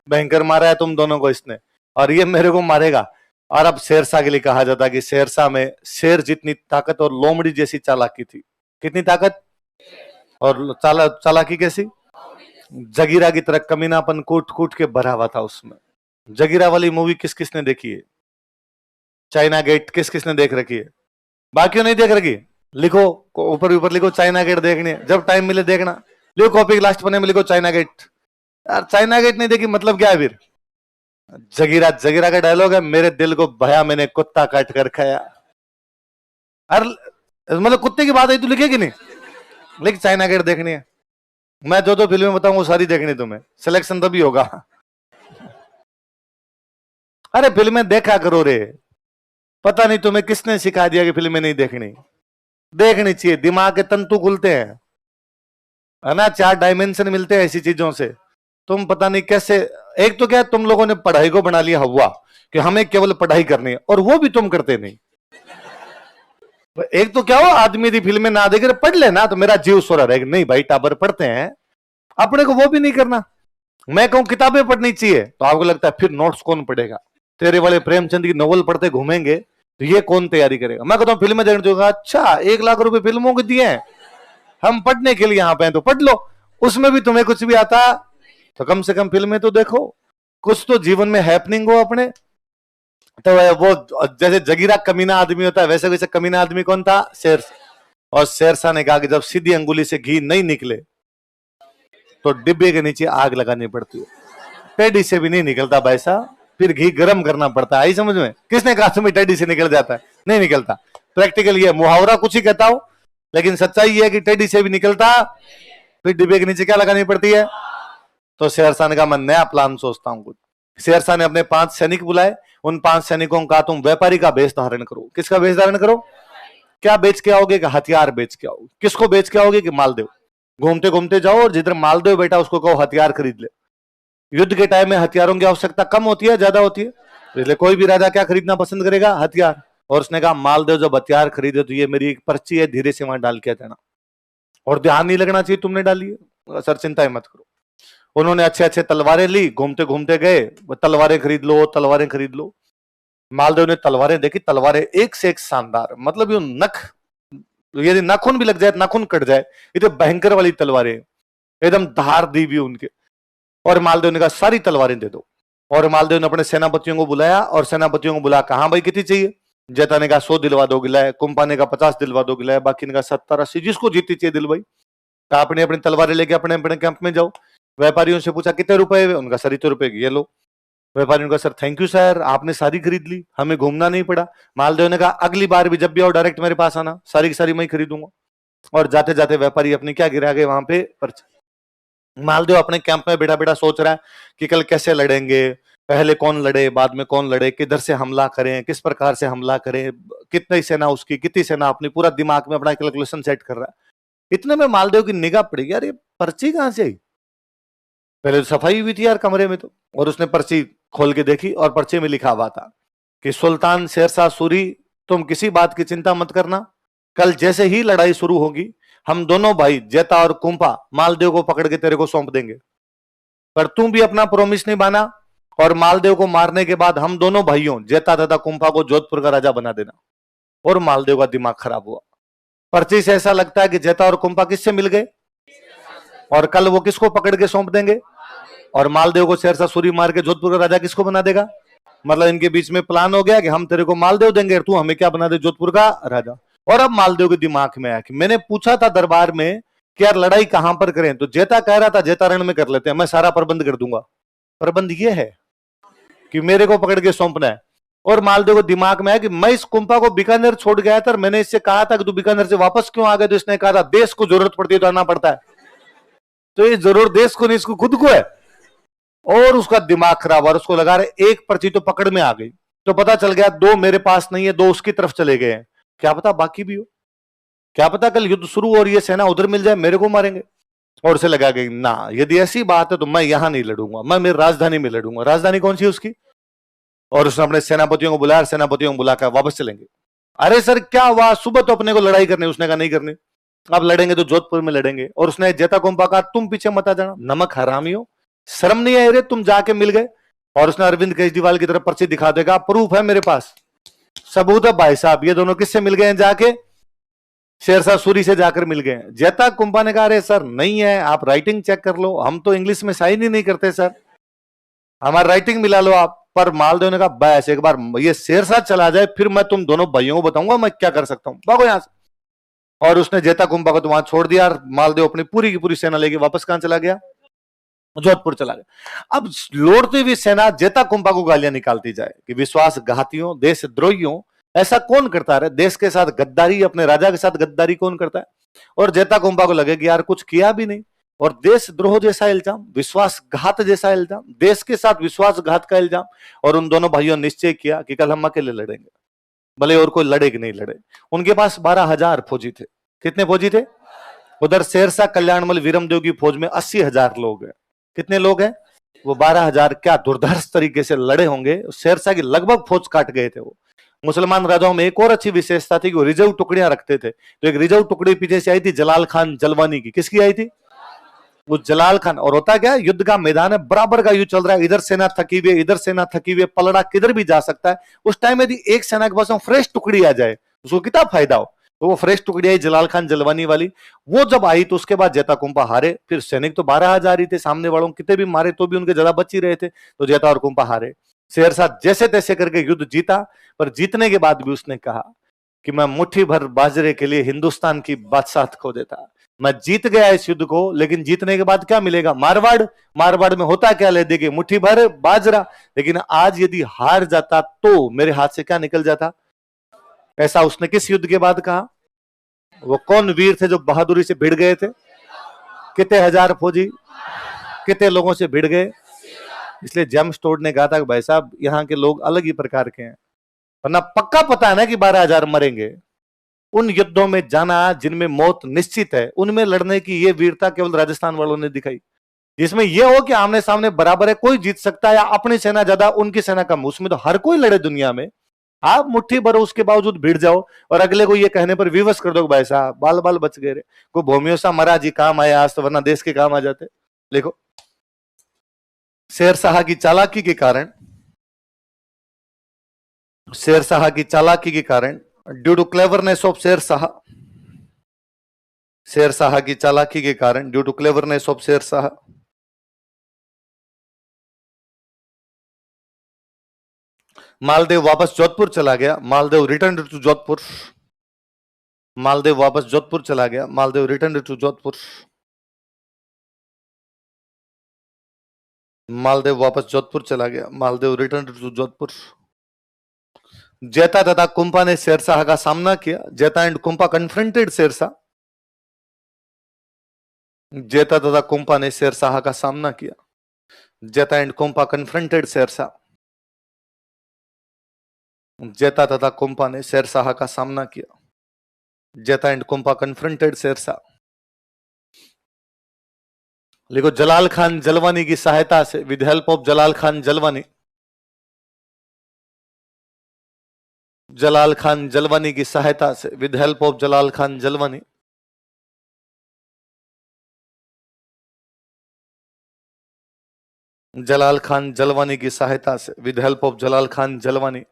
Speaker 1: भयंकर मारा है तुम दोनों को इसने, और ये मेरे को मारेगा। और अब शेरशाह के लिए कहा जाता कि शेरशाह में शेर जितनी ताकत और लोमड़ी जैसी चालाकी थी। कितनी ताकत और चालाकी कैसी? जगीरा की तरह कमीनापन कूट कूट के भरा हुआ था उसमें। जगीरा वाली मूवी किस किसने देखी है? चाइना गेट किस किसने देख रखी है? बाकियों नहीं देख रखी? लिखो ऊपर ऊपर लिखो चाइना गेट देखनी है, जब टाइम मिले देखना। लिखो कॉपी के लास्ट पन्ने में लिखो चाइना गेट। यार चाइना गेट नहीं देखी मतलब क्या है फिर? जगीरा, जगीरा का डायलॉग है, मेरे दिल को भया मैंने कुत्ता काट कर खाया। अरे मतलब कुत्ते की बात है, तू लिखेगी नहीं? लिख चाइना गेट देखनी है। मैं जो जो फिल्में बताऊंगा वो सारी देखनी तुम्हें, सिलेक्शन तभी होगा। अरे फिल्में देखा करो रे, पता नहीं तुम्हें किसने सिखा दिया कि फिल्में नहीं देखनी? देखनी चाहिए, दिमाग के तंतु खुलते हैं, है ना, 4 डायमेंशन मिलते हैं ऐसी चीजों से। तुम पता नहीं कैसे, एक तो क्या है, तुम लोगों ने पढ़ाई को बना लिया हवा कि हमें केवल पढ़ाई करनी है, और वो भी तुम करते नहीं। एक तो क्या हो, आदमी यदि फिल्में ना देखे पढ़ लेना तो मेरा जीव सोरा रहेगा, नहीं भाई टाबर पढ़ते हैं, अपने को वो भी नहीं करना। मैं कहूं किताबें पढ़नी चाहिए तो आपको लगता है फिर नोट्स कौन पढ़ेगा? तेरे वाले प्रेमचंद की नोवेल पढ़ते घूमेंगे तो ये कौन तैयारी करेगा? मैं कहता हूं फिल्में देखने दूंगा, अच्छा 1 लाख रुपए फिल्मों के दिए हैं, हम पढ़ने के लिए यहाँ पे हैं तो पढ़ लो। उसमें भी तुम्हें कुछ भी आता तो कम से कम फिल्में तो देखो, कुछ तो जीवन में हैपनिंग हो अपने। तो वो जैसे जगीरा कमीना आदमी होता है, वैसे वैसे कमीना आदमी कौन था? शेरशाह। और शेरशाह ने कहा कि जब सीधी अंगुली से घी नहीं निकले तो डिब्बे के नीचे आग लगानी पड़ती है, टेडी से भी नहीं निकलता भाई साहब, फिर घी गर्म करना पड़ता है। आई समझ में? किसने कहा तुम्हें टेडी से निकल जाता है? नहीं निकलता। प्रैक्टिकल ये मुहावरा कुछ ही कहता हूं, लेकिन सच्चाई ये है कि टेडी से भी निकलता, फिर डिब्बे के नीचे क्या लगानी पड़ती है? तो शेरशाह ने कहा मैं नया प्लान सोचता हूं कुछ। शेरशाह ने अपने 5 सैनिक बुलाए, उन 5 सैनिकों को कहा तुम व्यापारी का वेश धारण करो। किसका वेश धारण करो? क्या बेच के आओगे? कि हथियार बेच के आओगे। किसको बेच के आओगे? कि मालदेव। घूमते घूमते जाओ और जिधर मालदेव बैठा उसको कहो हथियार खरीद ले। युद्ध के टाइम में हथियारों की आवश्यकता कम होती है ज्यादा होती है? इसलिए कोई भी राजा क्या खरीदना पसंद करेगा? हथियार। और उसने कहा मालदेव जब हथियार खरीदे तो ये मेरी एक पर्ची है, धीरे से वहां डाल के देना, और ध्यान नहीं लगना चाहिए तुमने डाली है, सर चिंता मत करो। उन्होंने अच्छे अच्छे तलवारें ली, घूमते घूमते गए, तलवारें खरीद लो, तलवारें खरीद लो। मालदेव ने तलवारें देखी, तलवारें एक से एक शानदार, मतलब ये नख, यदि नाखून भी लग जाए नाखून कट जाए, ये तो भयंकर वाली तलवारें, एकदम धार दी हुई उनके। और मालदेव ने कहा सारी तलवारें दे दो। और मालदेव ने अपने सेनापतियों को बुलाया, और सेनापतियों को बुला कहा भाई कितनी चाहिए? जैता ने कहा 100 दिलवा दो गिलाए, कुंपा ने कहा 50 दिलवा दो गिलाए, बाकी ने कहा 70-80, जिसको जीती चाहिए दिल भाई। कहा अपने अपनी तलवारें लेके अपने अपने कैंप में जाओ। व्यापारियों से पूछा कितने रुपए? उनका 70 रुपए, ये लो। व्यापारी ने कहा सर थैंक यू सर, आपने सारी खरीद ली, हमें घूमना नहीं पड़ा। मालदेव ने कहा अगली बार भी जब भी आओ डायरेक्ट मेरे पास आना, सारी की सारी मैं खरीदूंगा। और जाते जाते व्यापारी अपनी क्या गिरा गए वहां पे पर्ची। मालदेव अपने कैंप में बेटा बेटा सोच रहा है कि कल कैसे लड़ेंगे, पहले कौन लड़े, बाद में कौन लड़े, किधर से हमला करें, किस प्रकार से हमला करें, कितनी सेना उसकी, कितनी सेना अपनी, पूरा दिमाग में अपना कैलकुलेशन सेट कर रहा है। इतने में मालदेव की निगाह पड़ी, यार ये पर्ची कहां से आई? पहले तो सफाई हुई थी यार कमरे में तो, और उसने पर्ची खोल के देखी और पर्ची में लिखा हुआ था कि सुल्तान शेरशाह सूरी, तुम किसी बात की चिंता मत करना, कल जैसे ही लड़ाई शुरू होगी हम दोनों भाई जैता और कुंपा मालदेव को पकड़ के तेरे को सौंप देंगे, पर तू भी अपना प्रॉमिस नहीं माना, और मालदेव को मारने के बाद हम दोनों भाइयों जेता तथा कुंभा को जोधपुर का राजा बना देना। और मालदेव का दिमाग खराब हुआ। पर्ची से ऐसा लगता है कि जेता और कुंभा किससे मिल गए और कल वो किसको पकड़ के सौंप देंगे और मालदेव को शेरशाह सूरी मार के जोधपुर का राजा किसको बना देगा। मतलब इनके बीच में प्लान हो गया कि हम तेरे को मालदेव देंगे, तू हमें क्या बना दे, जोधपुर का राजा। और अब मालदेव के दिमाग में आया कि मैंने पूछा था दरबार में कि यार लड़ाई कहां पर करें, तो जेता कह रहा था जेतारण में कर लेते हैं, मैं सारा प्रबंध कर दूंगा। प्रबंध ये है कि मेरे को पकड़ के सौंपना है। और मालदेव को दिमाग में आया कि मैं इस कुंभा को बीकानेर छोड़ गया था, मैंने इससे कहा था कि तू बीकानेर से वापस क्यों आ गया, तो इसने कहा था देश को जरूरत पड़ती है तो आना पड़ता है। तो ये जरूर देश को नहीं, इसको खुद को है। और उसका दिमाग खराब और उसको लगा रहे एक पर्ची तो पकड़ में आ गई। तो पता चल गया दो मेरे पास नहीं है, दो उसकी तरफ चले गए हैं, क्या पता बाकी भी हो, क्या पता कल युद्ध शुरू और ये सेना उधर मिल जाए, मेरे को मारेंगे। और उसे लगा गई ना, यदि ऐसी बात है तो मैं यहां नहीं लड़ूंगा, मैं मेरी राजधानी में लड़ूंगा। राजधानी कौन सी है उसकी। और उसने अपने सेनापतियों को बुलाया, सेनापतियों को बुलाकर वापस चलेंगे। अरे सर क्या हुआ, सुबह तो अपने को लड़ाई करनी, उसने कहा नहीं करनी, अब लड़ेंगे तो जोधपुर में लड़ेंगे। और उसने जेता कुंभा कहा तुम पीछे मत आ जाना, नमक हरामियों, शर्म नहीं है रे, तुम जाके मिल गए। और उसने अरविंद केजरीवाल की तरफ पर्ची दिखा देगा, प्रूफ है मेरे पास, सबूत है भाई साहब, ये दोनों किससे मिल गए हैं, जाके शेरशाह सूरी से जाकर मिल गए। जेता कुंभा ने कहा अरे सर नहीं है, आप राइटिंग चेक कर लो, हम तो इंग्लिश में साइन ही नहीं करते सर, हमारी राइटिंग मिला लो आप। पर मालदेव ने कहा बस एक बार ये शेरशाह चला जाए फिर मैं तुम दोनों भाइयों को बताऊंगा मैं क्या कर सकता हूं, भागो यहां से। और उसने जेता कुंभा को तो वहां छोड़ दिया। मालदेव अपनी पूरी की पूरी सेना लेके वापस कहां चला गया, जोधपुर चला गया। अब लौटती हुई सेना जेता कुंभा को गालियां निकालती जाए कि विश्वासघातियों, देशद्रोहियों, ऐसा कौन करता है, देश के साथ गद्दारी, अपने राजा के साथ गद्दारी कौन करता है। और जेता कुंभा को लगे कि यार कुछ किया भी नहीं, और देशद्रोह जैसा इल्जाम, विश्वासघात जैसा इल्जाम, देश के साथ विश्वासघात का इल्जाम। और उन दोनों भाइयों ने निश्चय किया कि कल हम अकेले लड़ेंगे, भले और कोई लड़े कि नहीं लड़े। उनके पास 12,000 फौजी थे। कितने फौजी थे। उधर शेरशाह कल्याणमल वीरमदेव की फौज में 80,000 लोग हैं। कितने लोग हैं, वो 12,000 क्या दुर्धर्ष तरीके से लड़े होंगे, शेरशाह की लगभग फौज काट गए थे वो। मुसलमान राजाओं में एक और अच्छी विशेषता थी कि वो रिजर्व टुकड़ियां रखते थे। तो एक रिजर्व टुकड़ी पीछे से आई थी जलाल खान जलवानी की। किसकी आई थी, वो जलाल खान। और होता क्या, युद्ध का मैदान है, बराबर का युद्ध चल रहा है, इधर सेना थकी हुई है, इधर सेना थकी हुई है, पलड़ा किधर भी जा सकता है। उस टाइम यदि एक सेना के पास फ्रेश टुकड़ी आ जाए उसको कितना फायदा हो। तो वो फ्रेश टुकड़ी आई जलाल खान जलवानी वाली, वो जब आई तो उसके बाद जेता कुंभा हारे। फिर सैनिक तो 12,000 ही थे, सामने वालों कितने भी मारे तो भी उनके ज्यादा बच ही रहे थे, तो जेता और कुंभा हारे। शेरशाह जैसे तैसे करके युद्ध जीता, पर जीतने के बाद भी उसने कहा कि मैं मुट्ठी भर बाजरे के लिए हिंदुस्तान की बादशाह खो देता। मैं जीत गया इस युद्ध को, लेकिन जीतने के बाद क्या मिलेगा, मारवाड़। मारवाड़ में होता क्या, ले देगी मुट्ठी भर बाजरा। लेकिन आज यदि हार जाता तो मेरे हाथ से क्या निकल जाता। ऐसा उसने किस युद्ध के बाद कहा। वो कौन वीर थे जो बहादुरी से भिड़ गए थे, कितने हजार फौजी, कितने लोगों से भिड़ गए। इसलिए जेम्स टोड ने कहा था कि भाई साहब यहाँ के लोग अलग ही प्रकार के हैं, वरना पक्का पता है ना कि 12,000 मरेंगे। उन युद्धों में जाना जिनमें मौत निश्चित है, उनमें लड़ने की ये वीरता केवल राजस्थान वालों ने दिखाई, जिसमें यह हो कि आमने सामने बराबर है, कोई जीत सकता है, या अपनी सेना ज्यादा उनकी सेना कम, उसमें तो हर कोई लड़े दुनिया में। आप मुट्ठी भरो उसके बावजूद भिड़ जाओ और अगले को ये कहने पर विवश कर दो भाई साहब बाल बाल बच गए रे, को भूमियों सा मरा जी काम आया आज, तो वरना देश के काम आ जाते। देखो शेरशाह की चालाकी के कारण, शेरशाह की चालाकी के कारण, due to cleverness of Sher Shah, Sher Shah की चालाकी के कारण, due to cleverness of Sher Shah, Maldev वापस जोधपुर चला गया। मालदेव रिटर्न टू जोधपुर, मालदेव वापस जोधपुर चला गया। मालदेव रिटर्न टू जोधपुर, मालदेव वापस जोधपुर चला गया। Maldev return to Jodhpur. जेता तथा कुंभा ने शेरशाह का सामना किया। जेता एंड कुंभा कन्फ्रंटेड शेरशाह, जेता तथा कुंभा ने शेरशाह का सामना किया। जेता एंड कुंभा कन्फ्रंटेड शेरशाह, जेता तथा कुंभा ने शेरशाह का सामना किया। जेता एंड कुंभा कन्फ्रंटेड शेरशाह। लिखो जलाल खान जलवानी की सहायता से, विद हेल्प ऑफ जलाल खान जलवानी, जलाल खान जलवानी की सहायता से, विद हेल्प ऑफ जलाल खान जलवानी, जलाल खान जलवानी की सहायता से, विद हेल्प ऑफ जलाल खान जलवानी,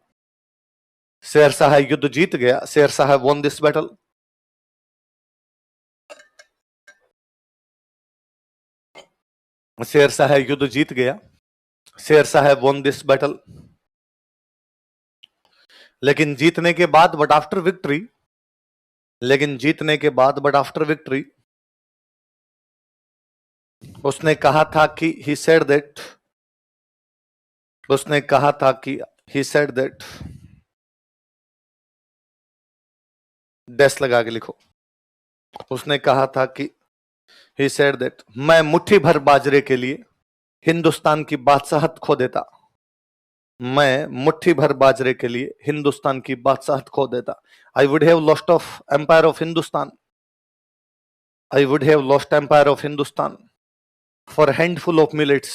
Speaker 1: शेर शाह युद्ध जीत गया। Sher Shah von this battle. Sher Shah युद्ध जीत गया। Sher Shah von this battle. लेकिन जीतने के बाद, बट आफ्टर विक्ट्री, लेकिन जीतने के बाद बट आफ्टर विक्ट्री, उसने कहा था कि ही सेड दैट, उसने कहा था कि ही सेड दैट, डैश लगा के लिखो। उसने कहा था कि ही सेड दैट, मैं मुट्ठी भर बाजरे के लिए हिंदुस्तान की बादशाहत खो देता। मैं मुट्ठी भर बाजरे के लिए हिंदुस्तान की बादशाहत खो देता। I would have lost of empire of Hindustan, I would have lost empire of Hindustan for handful of millets.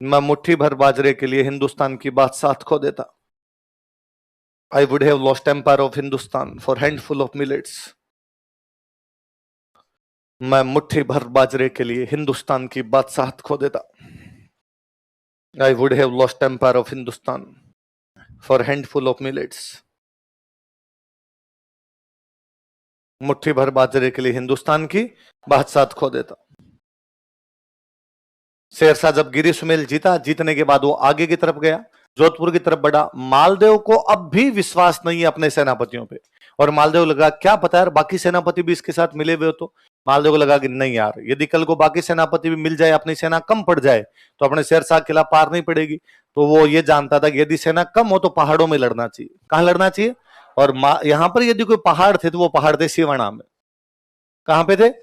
Speaker 1: मैं मुट्ठी भर बाजरे के लिए हिंदुस्तान की बादशाहत खो देता। I would have lost empire of Hindustan for handful of millets. मैं मुट्ठी भर बाजरे के लिए हिंदुस्तान की बादशाहत खो देता। I would have lost empire of Hindustan for handful of millets. मुट्ठी भर बाजरे के लिए हिंदुस्तान की बादशाहत खो देता। शेरशाह जब गिरी सुमेल जीता, जीतने के बाद वो आगे की तरफ गया, जोधपुर की तरफ बढ़ा। मालदेव को अब भी विश्वास नहीं है अपने सेनापतियों पे, और मालदेव लगा क्या पता यार बाकी सेनापति भी इसके साथ मिले हुए हो, तो मालदेव को लगा कि नहीं यार, यदि कल को बाकी सेनापति भी मिल जाए, अपनी सेना कम पड़ जाए, तो अपने शेरशाह किला पार नहीं पड़ेगी। तो वो ये जानता था कि यदि सेना कम हो तो पहाड़ों में लड़ना चाहिए। कहां लड़ना चाहिए? और यहां पर यदि कोई पहाड़ थे तो वो पहाड़ थे सिवाना में। कहां पे थे?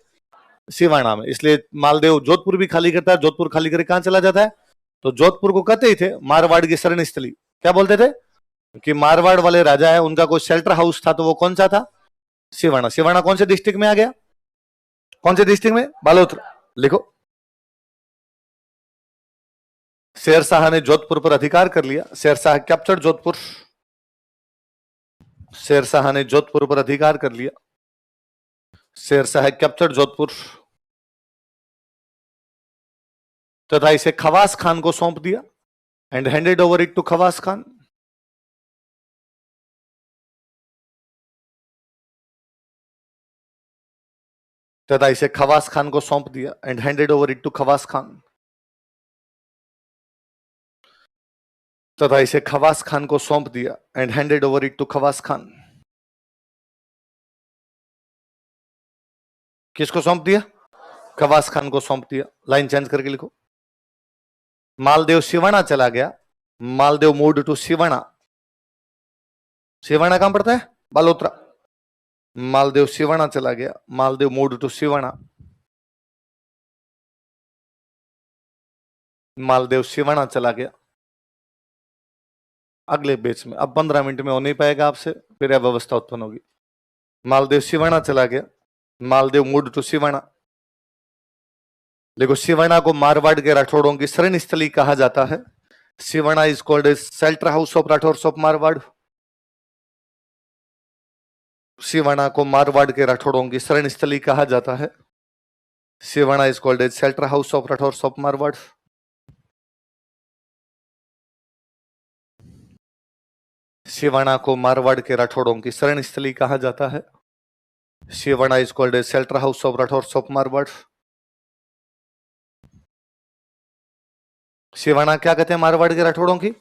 Speaker 1: सिवाना में। इसलिए मालदेव जोधपुर भी खाली करता है, जोधपुर खाली करके कहां चला जाता है? तो जोधपुर को कहते ही थे मारवाड़ की शरण स्थली। क्या बोलते थे? कि मारवाड़ वाले राजा है, उनका कोई शेल्टर हाउस था, तो वो कौन सा था? सिवाना। सिवाना कौन से डिस्ट्रिक्ट में आ गया? कौन से डिस्ट्रिक्ट में? बालोद। लिखो। शेरशाह ने जोधपुर पर अधिकार कर लिया। शेरशाह कैप्चर्ड जोधपुर। शेरशाह ने जोधपुर पर अधिकार कर लिया। शेरशाह कैप्चर्ड जोधपुर तथा इसे खवास खान को सौंप दिया and handed over it to Khawas Khan. तथा इसे खवास खान को सौंप दिया and handed over it to Khawas Khan. तथा इसे खवास खान को सौंप दिया and handed over it to Khawas Khan. किसको सौंप दिया? खवास खान को सौंप दिया। लाइन चेंज करके लिखो। मालदेव सिवाना चला गया। Maldev moved to Siwana. सिवाना कहां पड़ता है? बालोतरा। मालदेव सिवाना चला गया। Maldev moved to Siwana. मालदेव सिवाना चला गया। अगले बैच में, अब 15 मिनट में हो नहीं पाएगा आपसे, फिर अव्यवस्था उत्पन्न होगी। मालदेव सिवाना चला गया। Maldev moved to Siwana. देखो, सिवाना को मारवाड़ के राठौड़ों की शरण स्थली कहा जाता है। Siwana is called as shelter house of Rathore of Marwar. Siwana को मारवाड़ के राठौड़ों की शरण स्थली कहा जाता है। Siwana is called as shelter house of Rathore of Marwar. Siwana को मारवाड़ के राठौड़ों की शरण स्थली कहा जाता है। Siwana is called as shelter house of Rathore of Marwar. Siwana क्या कहते हैं मारवाड़ के राठौड़ों की?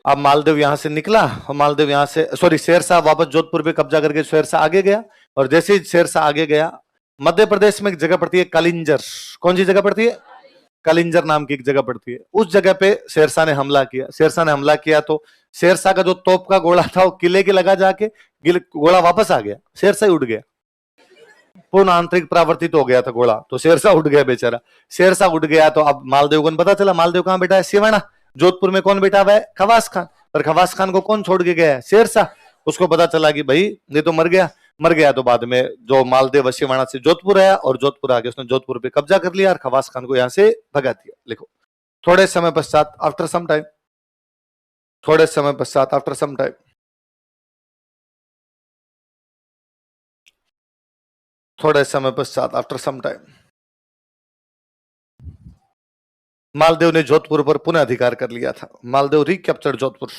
Speaker 1: अब मालदेव यहां से निकला, और मालदेव यहां से, सॉरी, शेरशाह वापस जोधपुर पे कब्जा करके शेरशाह आगे गया। और जैसे ही शेरशाह आगे गया, मध्य प्रदेश में एक जगह पड़ती है कलिंजर। कौन सी जगह पड़ती है? कलिंजर नाम की एक जगह पड़ती है। उस जगह पे शेरशाह ने हमला किया। शेरशाह ने हमला किया तो शेरशाह का जो तोप का गोला था वो किले के लगा, जाके गोला वापस आ गया, शेरशाह उड़ गया। पूर्ण आंतरिक परावर्तित हो गया था गोला, तो शेरशाह उड़ गया बेचारा। शेरशाह उड़ गया तो अब मालदेव को पता चला मालदेव कहां बैठा है? सिवाना। जोधपुर में कौन बैठा हुआ है? खवास खान। पर खवास खान को कौन छोड़ के गया है? शेरशाह। उसको पता चला कि भाई ये तो मर गया। मर गया तो बाद में जो मालदेव सिवाना से जोधपुर आया, और जोधपुर आके उसने जोधपुर पे कब्जा कर लिया और खवास खान को यहां से भगा दिया। लिखो। थोड़े समय पश्चात, आफ्टर सम टाइम, थोड़े समय पश्चात, आफ्टर सम टाइम, थोड़े समय पश्चात, आफ्टर सम टाइम, मालदेव ने जोधपुर पर पुनः अधिकार कर लिया था। मालदेव रिकैप्चर्ड जोधपुर।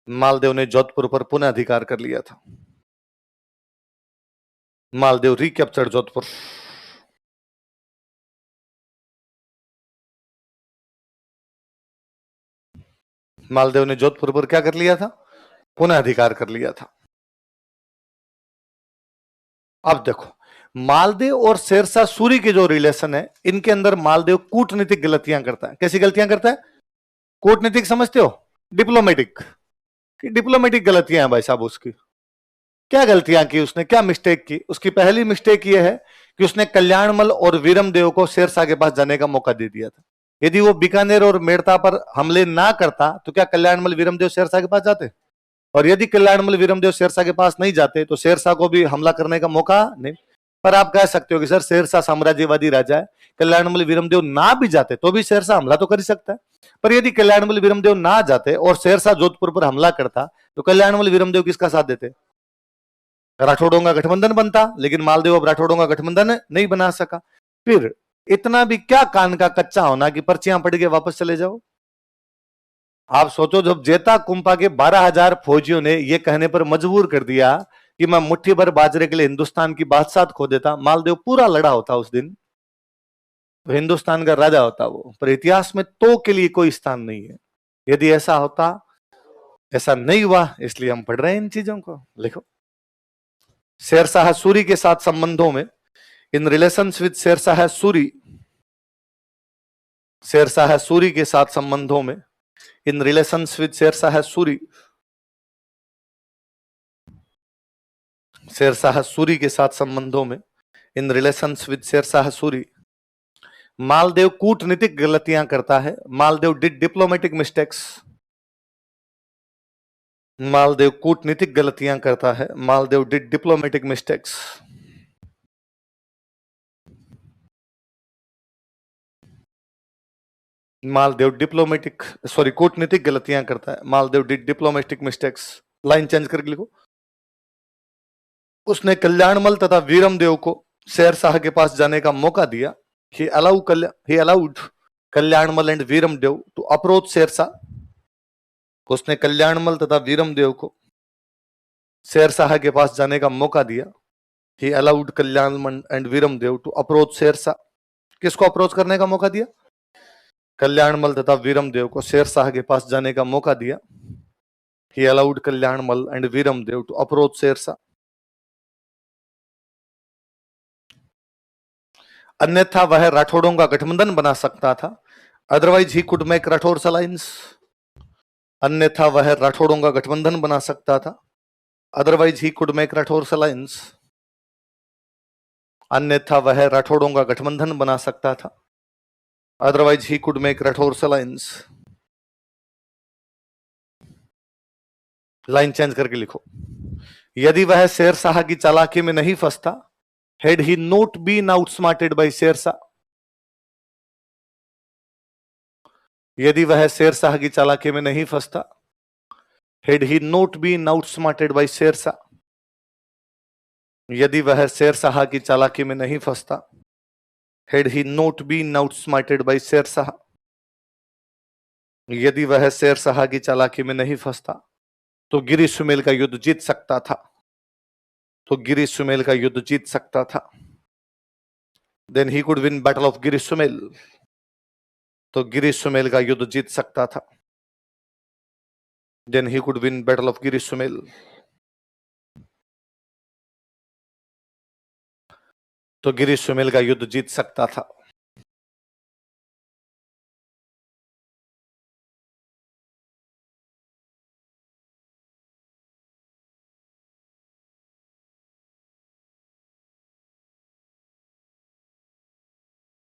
Speaker 1: मालदेव ने जोधपुर पर पुनः अधिकार कर लिया था। मालदेव रिकैप्चर्ड जोधपुर। मालदेव ने जोधपुर पर क्या कर लिया था? पुनः अधिकार कर लिया था। अब देखो, मालदेव और शेरशाह सूरी के जो रिलेशन है, इनके अंदर मालदेव कूटनीतिक गलतियां करता है। कैसी गलतियां करता है? कूटनीतिक समझते हो? डिप्लोमेटिक। डिप्लोमेटिक गलतियां हैं भाई साहब उसकी। क्या गलतियां की उसने, क्या मिस्टेक की? उसकी पहली मिस्टेक यह है कि उसने कल्याणमल और वीरमदेव को शेरशाह के पास जाने का मौका दे दिया था। यदि वो बीकानेर और मेड़ता पर हमले ना करता तो क्या कल्याणमल वीरमदेव शेरशाह के पास जाते? और यदि कल्याणमल वीरमदेव शेरशाह के पास नहीं जाते तो शेरशाह को भी हमला करने का मौका नहीं। पर आप कह सकते हो कि सर शेरशाह साम्राज्यवादी राजा है, कल्याणमल वीरमदेव ना भी जाते तो भी शेरशाह हमला तो कर ही सकता है। पर यदि कल्याणमल वीरमदेव ना जाते और शेरशाह जोधपुर पर हमला करता तो कल्याणमल वीरमदेव किसका साथ देते? राठौड़ों का गठबंधन बनता, लेकिन मालदेव अब राठौड़ों का गठबंधन नहीं बना सका। फिर इतना भी क्या कान का कच्चा होना कि पर्चियां पड़ के वापस चले जाओ। आप सोचो, जब जेता कुंपा के 12,000 फौजियों ने यह कहने पर मजबूर कर दिया कि मैं मुट्ठी भर बाजरे के लिए हिंदुस्तान की बादशाहत खो देता, मालदेव पूरा लड़ा होता उस दिन, तो हिंदुस्तान का राजा होता वो। पर इतिहास में तो के लिए कोई स्थान नहीं है। यदि ऐसा होता, ऐसा नहीं हुआ, इसलिए हम पढ़ रहे हैं इन चीजों को। लिखो, शेरशाह सूरी के साथ संबंधों में, इन रिलेशंस विद शेरशाह सूरी, शेरशाह सूरी के साथ संबंधों में, इन रिलेशंस विद शेरशाह सूरी, शेरशाह सूरी के साथ संबंधों में, इन रिलेशंस विद शेरशाह सूरी, मालदेव कूटनीतिक गलतियां करता है। Maldev did diplomatic mistakes. Maldev कूटनीतिक गलतियां करता है। Maldev did diplomatic mistakes. Maldev diplomatic कूटनीतिक गलतियां करता है। Maldev did diplomatic mistakes. Line change करके लिखो। उसने कल्याणमल तथा वीरमदेव को शेरशाह के पास जाने का मौका दिया। He allowed Kalyanmal and Viramdev to approach Sher Shah. उसने कल्याणमल तथा वीरमदेव को शेरशाह के पास जाने का मौका दिया। He allowed Kalyanmal and Viramdev to approach Sher Shah. किसको अप्रोच करने का मौका दिया? कल्याणमल तथा वीरमदेव को शेरशाह के पास जाने का मौका दिया। He allowed Kalyanmal and Viramdev to approach Sher Shah. अन्यथा वह राठौड़ों का गठबंधन बना सकता था। Otherwise he could make Rathore alliance. अन्यथा वह राठौड़ों का गठबंधन बना सकता था। Otherwise he could make Rathore alliance. अन्यथा वह राठौड़ों का गठबंधन बना सकता था। Otherwise he could make Rathore alliance. Line change करके लिखो। यदि वह शेरशाह की चालाकी में नहीं फंसता, had he not been outsmarted by Sher Shah, यदि वह शेरशाह की चालाकी में नहीं फंसता, had he not been outsmarted by Sher Shah, यदि वह शेरशाह की चालाकी में नहीं फंसता, had he not been outsmarted by Sher Shah, यदि वह शेरशाह की चालाकी में नहीं फंसता तो गिरी सुमेल का युद्ध जीत सकता था। तो गिरी सुमेल का युद्ध जीत सकता था। Then he could win battle of Giri Sumel. तो गिरी सुमेल का युद्ध जीत सकता था। Then he could win battle of Giri Sumel. तो गिरी सुमेल का युद्ध जीत सकता था।